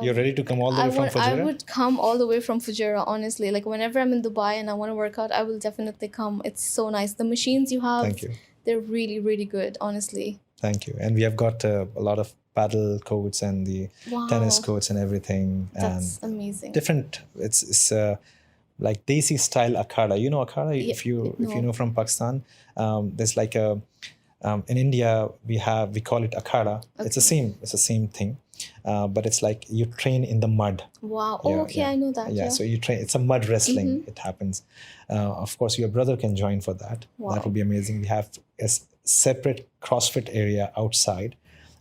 You're ready to come all the way from I Fujairah? would come all the way from Fujairah, honestly. Like, whenever I'm in Dubai and I want to work out, I will definitely come. It's so nice. The machines you have, Thank you. they're really, really good, honestly. Thank you. And we have got a lot of paddle courts and the Wow. tennis courts and everything. That's and amazing. different. It's like Desi style akhada. You know akhada? Yeah, If you no. know from Pakistan, there's like a in India we call it akhada. It's the same. It's the same thing, but it's like you train in the mud. Wow. Yeah, Oh, okay, yeah. I know that. Yeah, so you train. It's a mud wrestling. It happens. Of course, your brother can join for that. Wow. That would be amazing. We have a separate CrossFit area outside,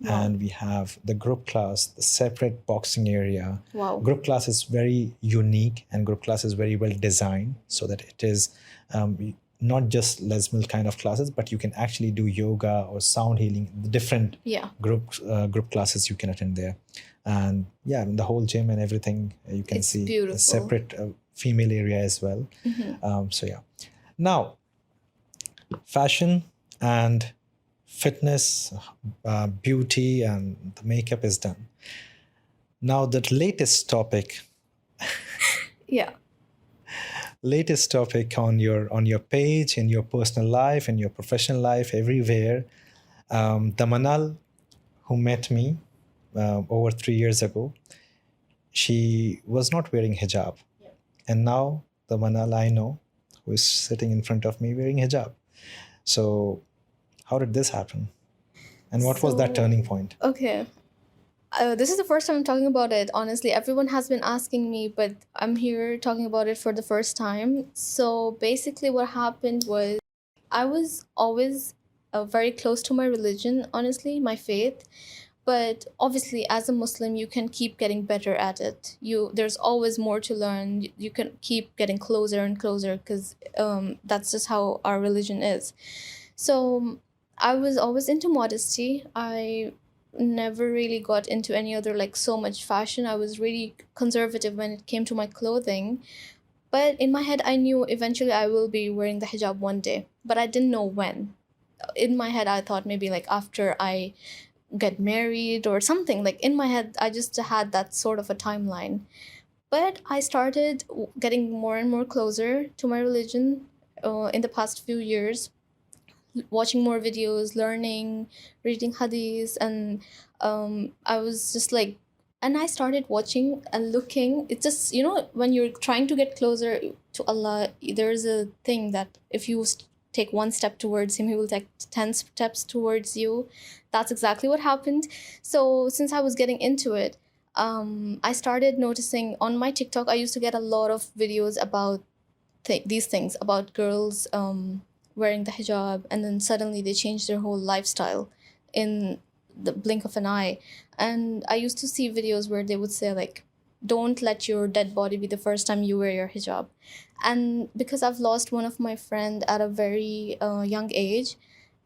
and we have the group class, the separate boxing area. Wow. Group class is very unique, and group class is very well designed so that it is not just Les Mills kind of classes, but you can actually do yoga or sound healing. The different Yeah. group classes you can attend there, and yeah, the whole gym and everything you can It's see beautiful. a separate female area as well. So yeah, now fashion and fitness, beauty and the makeup is done. Now the latest topic Yeah. on your page, in your personal life, in your professional life, everywhere. The Manal who met me over 3 years ago, she was not wearing hijab. And now the Manal I know, who is sitting in front of me wearing hijab. So how did this happen? And what was that So- turning point? Okay. This is the first time I'm talking about it. Honestly, everyone has been asking me, but I'm here talking about it for the first time. So basically, what happened was I was always very close to my religion, honestly, my faith. But obviously, as a Muslim, you can keep getting better at it. There's always more to learn. You can keep getting closer and closer because that's just how our religion is. So I was always into modesty. I never really got into any other like so much fashion. I was really conservative when it came to my clothing. But in my head, I knew eventually I will be wearing the hijab one day, but I didn't know when. In my head, I thought maybe like after I get married or something. Like in my head, I just had that sort of a timeline. But I started getting more and more closer to my religion in the past few years. watching more videos, learning, reading hadiths, and I was just like, and I started watching and looking. It's just, when you're trying to get closer to Allah, there's a thing that if you take one step towards Him, He will take 10 steps towards you. That's exactly what happened. So since I was getting into it, I started noticing on my TikTok, I used to get a lot of videos about these things, about girls wearing the hijab, and then suddenly they change their whole lifestyle in the blink of an eye. And I used to see videos where they would say like, don't let your dead body be the first time you wear your hijab. And because I've lost one of my friend at a very young age,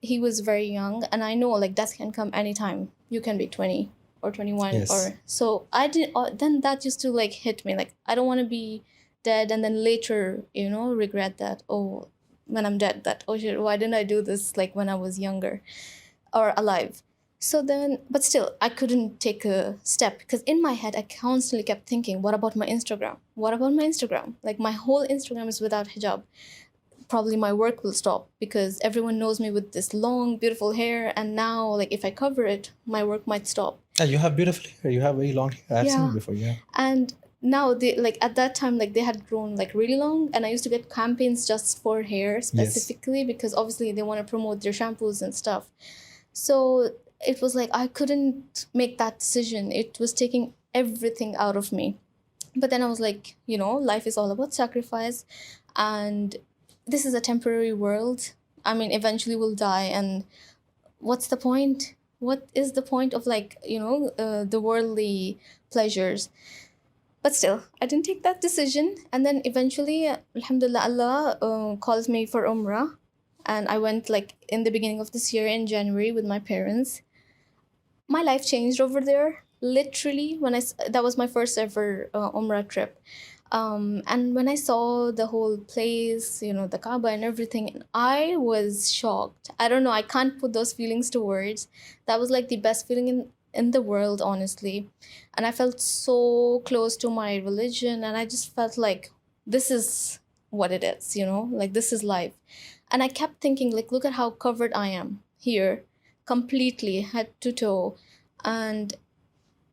he was very young, and I know like death can come anytime. You can be 20 or 21, Yes. or so I did. Then that used to like hit me, like I don't want to be dead and then later regret that, oh, when I'm dead, that, oh shit, why didn't I do this like when I was younger or alive. So then, but still I couldn't take a step, because in my head I constantly kept thinking, what about my Instagram, what about my Instagram, like my whole Instagram is without hijab. Probably my work will stop because everyone knows me with this long beautiful hair, and now like if I cover it, my work might stop. You have beautiful hair. You have very long hair. I've seen Yeah. it before. Yeah. And now they, like at that time, like they had grown like really long, and I used to get campaigns just for hair specifically, because obviously they want to promote their shampoos and stuff. So it was like I couldn't make that decision. It was taking everything out of me. But then I was like, life is all about sacrifice, and this is a temporary world. I mean, eventually we'll die, and what's the point? What is the point of like, the worldly pleasures? But still, I didn't take that decision. And then eventually, Alhamdulillah, Allah calls me for Umrah. And I went like in the beginning of this year in January with my parents. My life changed over there. Literally, that was my first ever Umrah trip. And when I saw the whole place, the Kaaba and everything, I was shocked. I don't know, I can't put those feelings to words. That was like the best feeling in the world, honestly. And I felt so close to my religion, and I just felt like this is what it is, like this is life. And I kept thinking, like, look at how covered I am here, completely head to toe. And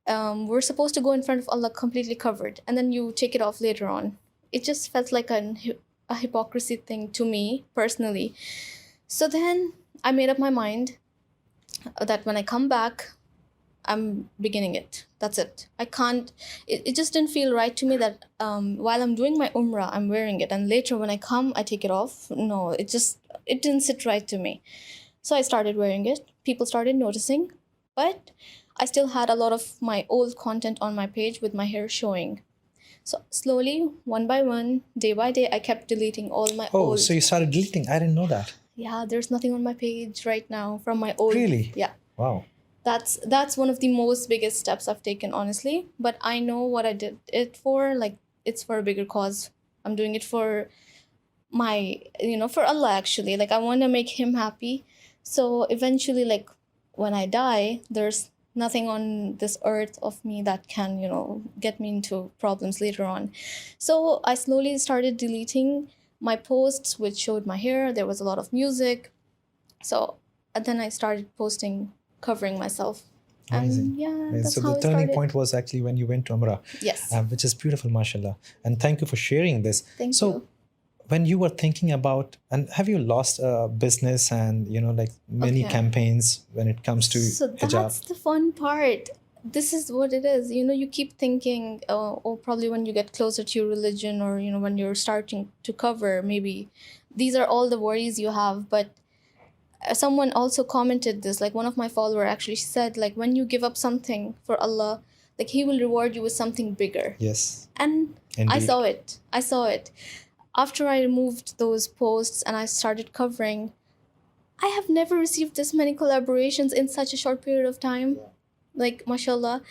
we're supposed to go in front of Allah completely covered, and then you take it off later on. It just felt like a hypocrisy thing to me personally. So then I made up my mind that when I come back, I'm beginning it. That's it. I can't, it just didn't feel right to me that while I'm doing my Umrah, I'm wearing it, and later when I come, I take it off. No, it didn't sit right to me. So I started wearing it. People started noticing, but I still had a lot of my old content on my page with my hair showing. So slowly, one by one, day by day, I kept deleting all my old. So you started deleting. I didn't know that. Yeah, there's nothing on my page right now from my old. Really? Yeah. Wow. That's one of the most biggest steps I've taken, honestly. But I know what I did it for. Like, it's for a bigger cause. I'm doing it for my, for Allah, actually. Like, I want to make Him happy. So eventually, like, when I die, there's nothing on this earth of me that can, get me into problems later on. So I slowly started deleting my posts, which showed my hair. There was a lot of music. So and then I started posting covering myself. Amazing. And yeah, Amazing. that's So how the it turning started. point was actually when you went to Umrah. Yes. Which is beautiful, mashallah. And thank you for sharing this. Thank so, you. when you were thinking about, and have you lost a business and, like many Okay. campaigns when it comes to So hijab? that's the fun part. This is what it is. You keep thinking, or probably when you get closer to your religion, or, when you're starting to cover, maybe these are all the worries you have. But someone also commented this, like one of my followers actually said, like, when you give up something for Allah, like He will reward you with something bigger. Yes. And Indeed. I saw it. After I removed those posts and I started covering, I have never received this many collaborations in such a short period of time. Like, mashallah.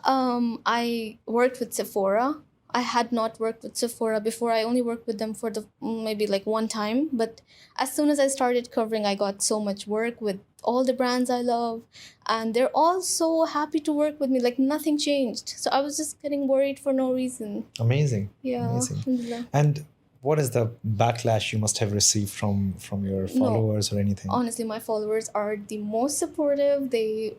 I worked with Sephora. I had not worked with Sephora before. I only worked with them for maybe like one time. But as soon as I started covering, I got so much work with all the brands I love. And they're all so happy to work with me. Like, nothing changed. So I was just getting worried for no reason. Amazing. Yeah. Amazing. Alhamdulillah. And what is the backlash you must have received from your No, followers or anything? honestly, my followers are the most supportive. They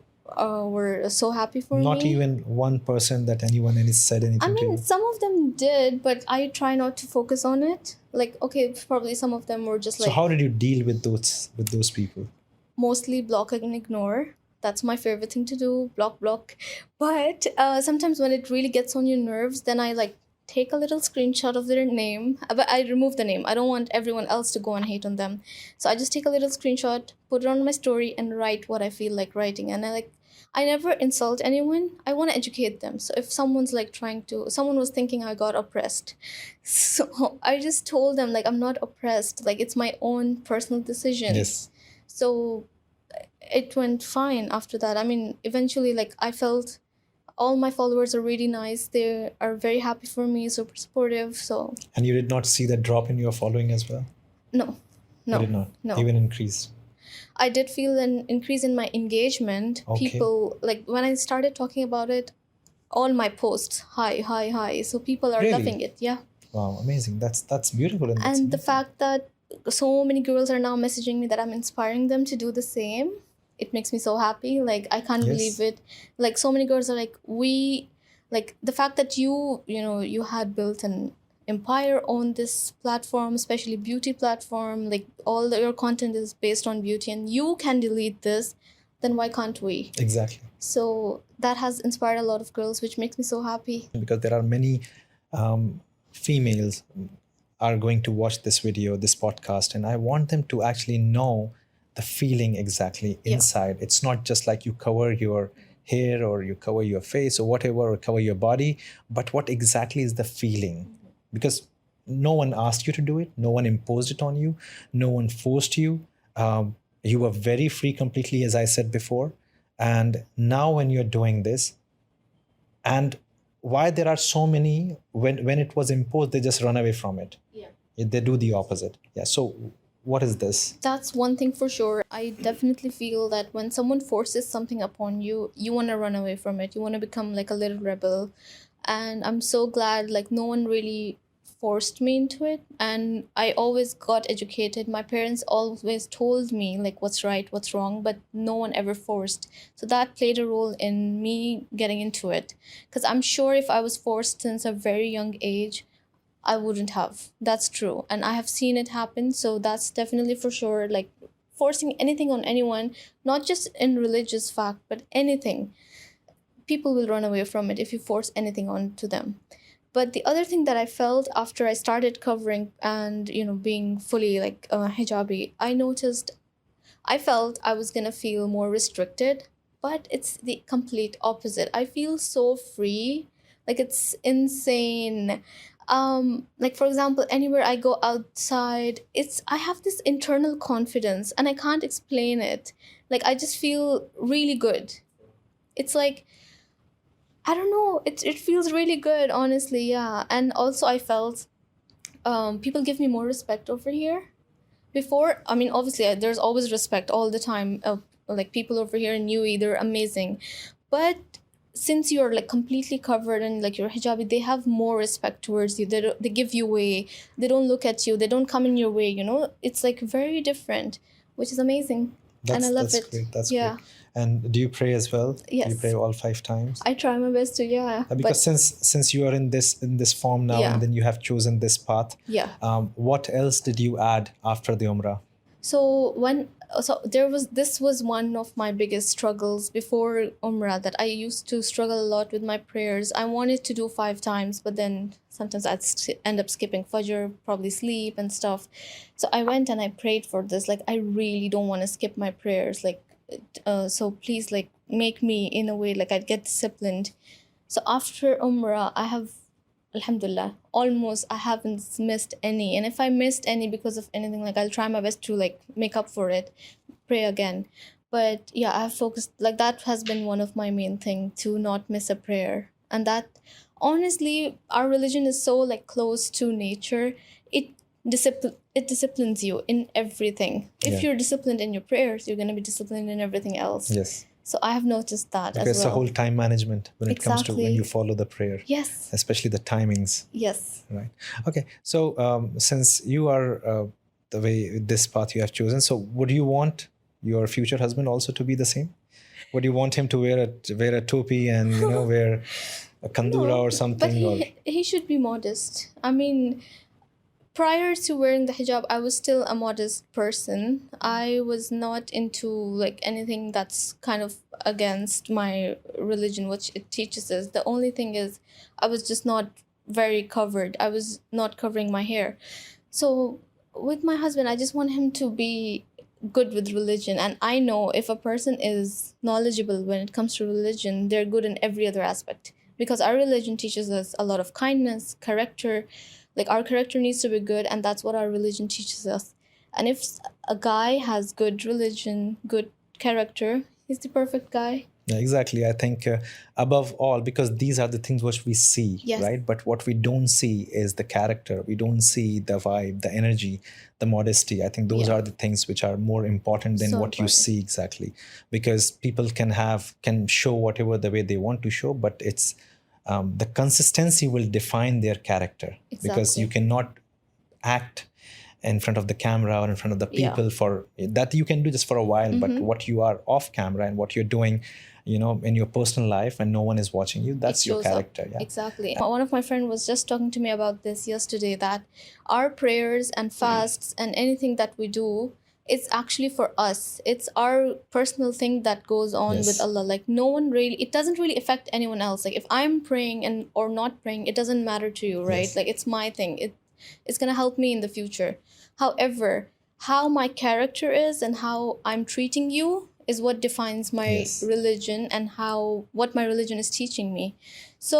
were so happy for Not me. even one person that anyone any said anything I to mean, you? some of them did, but I try not to focus on it. Like, okay, probably some of them were just So like how did you deal with those people? mostly block and ignore. That's my favorite thing to do, block. But sometimes when it really gets on your nerves, then I like take a little screenshot of their name, but I remove the name. I don't want everyone else to go and hate on them. So I just take a little screenshot, put it on my story, and write what I feel like writing. And I never insult anyone. I want to educate them. So if someone's like someone was thinking I got oppressed. So I just told them, like, I'm not oppressed. Like, it's my own personal decision. Yes. So it went fine after that. I mean, eventually, like, I felt all my followers are really nice. They are very happy for me, super supportive. So And you did not see that drop in your following as well? no, You did no, not? no. Even increased? I did feel an increase in my engagement. Okay. People, like, when I started talking about it, all my posts, hi. So people are Really? loving it. Yeah. Wow, amazing. That's beautiful. And that's And the amazing. fact that so many girls are now messaging me that I'm inspiring them to do the same, it makes me so happy. Like, I can't Yes. believe it. Like, so many girls are like, like, the fact that you had built an empire on this platform, especially beauty platform, like your content is based on beauty, and you can delete this, then why can't we? Exactly. So that has inspired a lot of girls, which makes me so happy. Because there are many females are going to watch this video, this podcast, and I want them to actually know the feeling exactly Yeah. inside. It's not just like you cover your hair or you cover your face or whatever, or cover your body, but what exactly is the feeling? Because no one asked you to do it, no one imposed it on you, no one forced you. You were very free completely, as I said before. And now when you're doing this, and why there are so many, when it was imposed, they just run away from it. Yeah. They do the opposite. Yeah. So what is this? That's one thing for sure. I definitely feel that when someone forces something upon you, you want to run away from it. You want to become like a little rebel. And I'm so glad, like, no one really forced me into it. And I always got educated. My parents always told me, like, what's right, what's wrong, but no one ever forced. So that played a role in me getting into it. Because I'm sure if I was forced since a very young age, I wouldn't have. That's true. And I have seen it happen. So that's definitely for sure. Like, forcing anything on anyone, not just in religious fact, but anything, people will run away from it if you force anything onto them. But the other thing that I felt after I started covering and, being fully like hijabi, I felt I was going to feel more restricted, but it's the complete opposite. I feel so free. Like, it's insane. Like, for example, anywhere I go outside, I have this internal confidence and I can't explain it. Like, I just feel really good. It's like, I don't know, it feels really good, honestly. Yeah. And also I felt people give me more respect over here. Before, I mean, obviously, there's always respect all the time. Like, people over here in UAE, they're amazing. But since you're like completely covered and like you're hijabi, they have more respect towards you. They give you way. They don't look at you. They don't come in your way. It's like very different, which is amazing. And I love That's it. great. That's Yeah. great. And do you pray as well? Yes. Do you pray all 5 times? I try my best to, yeah. Because since you are in this form now, Yeah. and then you have chosen this path, Yeah. what else did you add after the Umrah? This was one of my biggest struggles before Umrah, that I used to struggle a lot with my prayers. I wanted to do 5 times, but then sometimes I'd end up skipping Fajr, probably sleep and stuff. So I went and I prayed for this. Like, I really don't want to skip my prayers. Like, so please, like, make me in a way like I'd get disciplined. So after Umrah, I have, alhamdulillah, almost I haven't missed any. And if I missed any because of anything, like, I'll try my best to like make up for it, pray again. But yeah, I've focused, like, that has been one of my main thing, to not miss a prayer. And that, honestly, our religion is so like close to nature. It disciplines you in everything. If Yeah. you're disciplined in your prayers, you're going to be disciplined in everything else. Yes. So I have noticed that as Because the well. whole time management when it comes to when you Exactly. follow the prayer, Yes. especially the timings. Yes. Right. Okay. So since you are the way this path you have chosen, so would you want your future husband also to be the same? Would you want him to wear a topi and wear a kandura No, or but something or? he should be modest. I mean, prior to wearing the hijab, I was still a modest person. I was not into like anything that's kind of against my religion, which it teaches us. The only thing is, I was just not very covered. I was not covering my hair. So with my husband, I just want him to be good with religion. And I know if a person is knowledgeable when it comes to religion, they're good in every other aspect. Because our religion teaches us a lot of kindness, character. Like our character needs to be good, and that's what our religion teaches us. And if a guy has good religion, good character, he's the perfect guy. Yeah, exactly. I think above all, because these are the things which we see, Yes. right? But what we don't see is the character. We don't see the vibe, the energy, the modesty. I think those Yeah. are the things which are more important than So what you important. see exactly. Because people can show whatever the way they want to show, but it's the consistency will define their character. Because you Exactly. cannot act in front of the camera or in front of the Yeah. people for that you can do just for a while, but what you are off camera and what you're doing in your personal life when no one is watching you, that's It your shows up. character. Yeah, Exactly. One of my friend was just talking to me about this yesterday, that our prayers and fasts and anything that we do, it's actually for us. It's our personal thing that goes on with Yes. Allah. Like no one really, it doesn't really affect anyone else. Like if I'm praying and or not praying, it doesn't matter to you, right? Yes. Like it's my thing. It's gonna help me in the future. However, how my character is and how I'm treating you is what defines my Yes. religion and what my religion is teaching me. So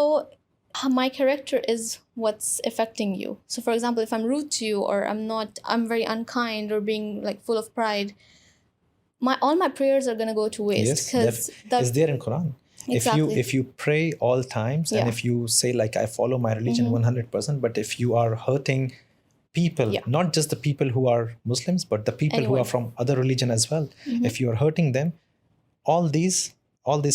my character is what's affecting you. So for example, if I'm rude to you or I'm very unkind or being like full of pride, all my prayers are gonna go to waste. Yes, Because that is there in Quran. Exactly. If you pray all times and Yeah. if you say like I follow my religion 100%, but if you are hurting people, Yeah. not just the people who are Muslims, but the people who Anyone. are from other religion as well, if you are hurting them, all these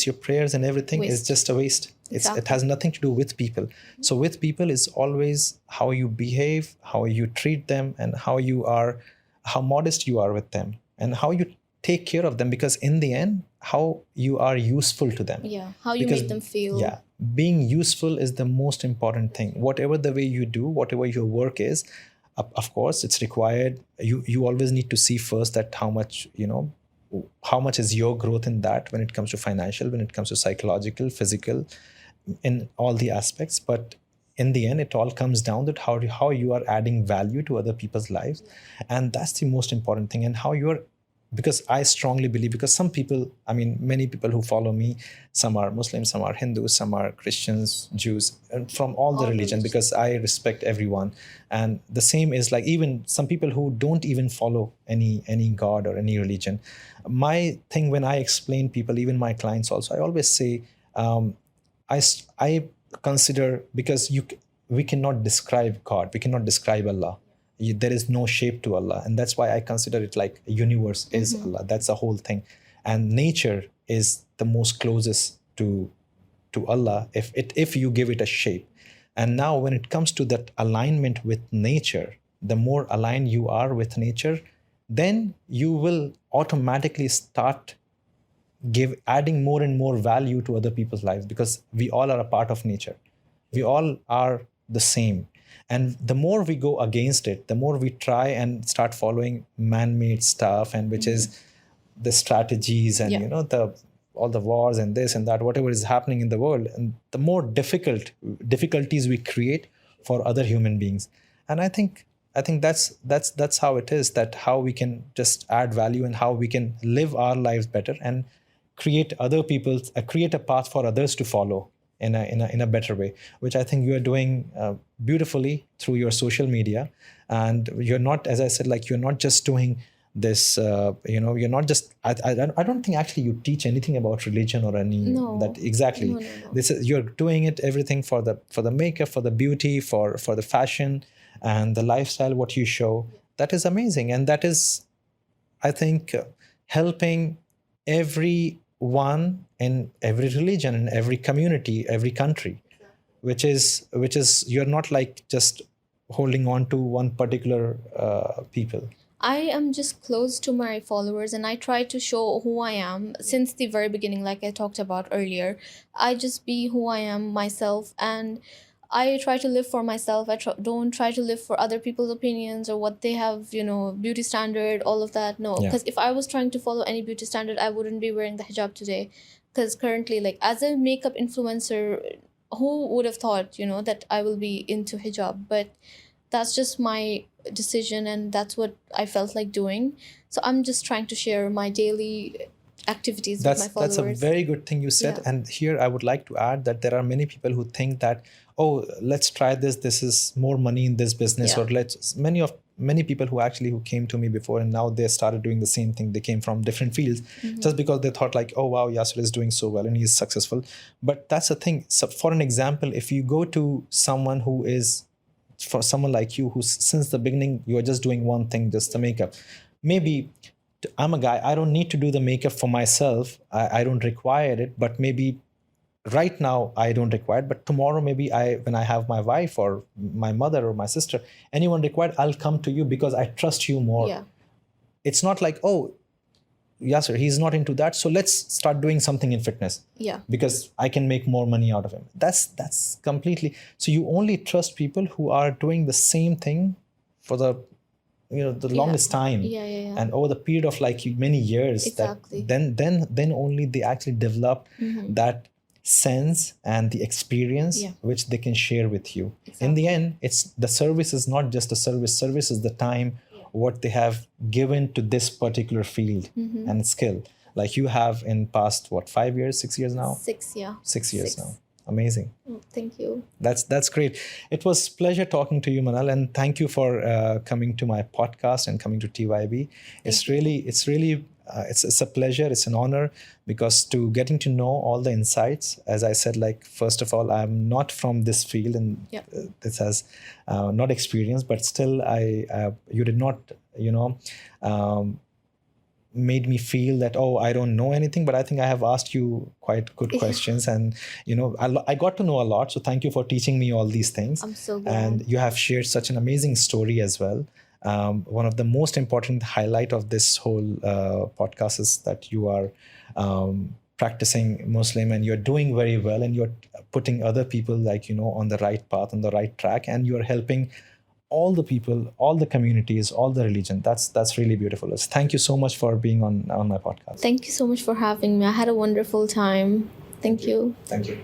your prayers and everything is Waste. just a waste. It Exactly. has nothing to do with people. So with people is always how you behave, how you treat them, and how modest you are with them, and how you take care of them, because in the end how you are useful to them. Yeah. How you Because make them feel. yeah, being useful is the most important thing. Whatever the way you do, whatever your work is, of course it's required. You always need to see first that how much is your growth in that, when it comes to financial, when it comes to psychological, physical, in all the aspects. But in the end it all comes down to how you are adding value to other people's lives, and that's the most important thing. And how you are, because I strongly believe, because some people, I mean many people who follow me, some are Muslims, some are Hindus, some are Christians, Jews, and from all the religion, because I respect everyone. And the same is like even some people who don't even follow any god or any religion. My thing, when I explain people, even my clients also, I always say, I consider, because we cannot describe God, we cannot describe Allah. There is no shape to Allah, and that's why I consider it like a universe is Allah. That's the whole thing, and nature is the most closest to Allah if you give it a shape. And now when it comes to that alignment with nature, the more aligned you are with nature, then you will automatically start adding more and more value to other people's lives, because we all are a part of nature. We all are the same. And the more we go against it, the more we try and start following man-made stuff, and which is the strategies and Yeah. the all the wars and this and that, whatever is happening in the world, and the more difficulties we create for other human beings. And I think that's how it is, that how we can just add value and how we can live our lives better, and create a path for others to follow in a better way, which I think you are doing beautifully through your social media. And you're not, as I said, like you're not just doing this, you're not just, I don't think actually you teach anything about religion or any. No. That exactly. No. This is, you're doing it everything for the makeup, for the beauty, for the fashion and the lifestyle, what you show. That is amazing, and that is, I think, helping every one in every religion, in every community, every country, which is you're not like just holding on to one particular people. I am just close to my followers and I try to show who I am since the very beginning, like I talked about earlier. I just be who I am myself, and I try to live for myself. Don't try to live for other people's opinions or what they have, beauty standard, all of that. No, Yeah. because if I was trying to follow any beauty standard, I wouldn't be wearing the hijab today. Because currently, like as a makeup influencer, who would have thought, that I will be into hijab? But that's just my decision and that's what I felt like doing. So I'm just trying to share my daily activities with my That's a followers. very good thing you said. Yeah. And here I would like to add that there are many people who think that, oh, let's try this is more money in this business. Yeah. Or let's many people who came to me before and now they started doing the same thing. They came from different fields just because they thought like, oh wow, Yasir is doing so well and he's successful. But that's the thing. So for an example, if you go to someone who is, for someone like you who since the beginning you are just doing one thing, just the makeup, maybe I'm a guy, I don't need to do the makeup for myself. I don't require it, but maybe right now I don't require it, but tomorrow maybe when I have my wife or my mother or my sister, anyone required, I'll come to you because I trust you more. Yeah. It's not like, oh, Yasir, he's not into that, so let's start doing something in fitness. Yeah. Because I can make more money out of him. That's completely. So you only trust people who are doing the same thing for the longest time. Yeah. And over the period of like many years. Exactly. That then only they actually develop that sense and the experience which they can share with you. Exactly. In the end, it's the service is not just a service is the time what they have given to this particular field and skill. Like you have in past 5 years, 6 years now? 6, yeah. 6 years now. Amazing. Oh, thank you. That's great. It was pleasure talking to you, Manal, and thank you for coming to my podcast and coming to TYB. It's a pleasure. It's an honor because to getting to know all the insights, as I said, like first of all, I'm not from this field and this has not experience, but still, you did not, made me feel that, oh, I don't know anything, but I think I have asked you quite good questions and I got to know a lot, so thank you for teaching me all these things. I'm so glad. And you have shared such an amazing story as well. One of the most important highlight of this whole podcast is that you are practicing Muslim and you're doing very well and you're putting other people on the right path, on the right track, and you're helping all the people, all the communities, all the religion. That's really beautiful. Thank you so much for being on my podcast. Thank you so much for having me. I had a wonderful time. Thank you. Thank you.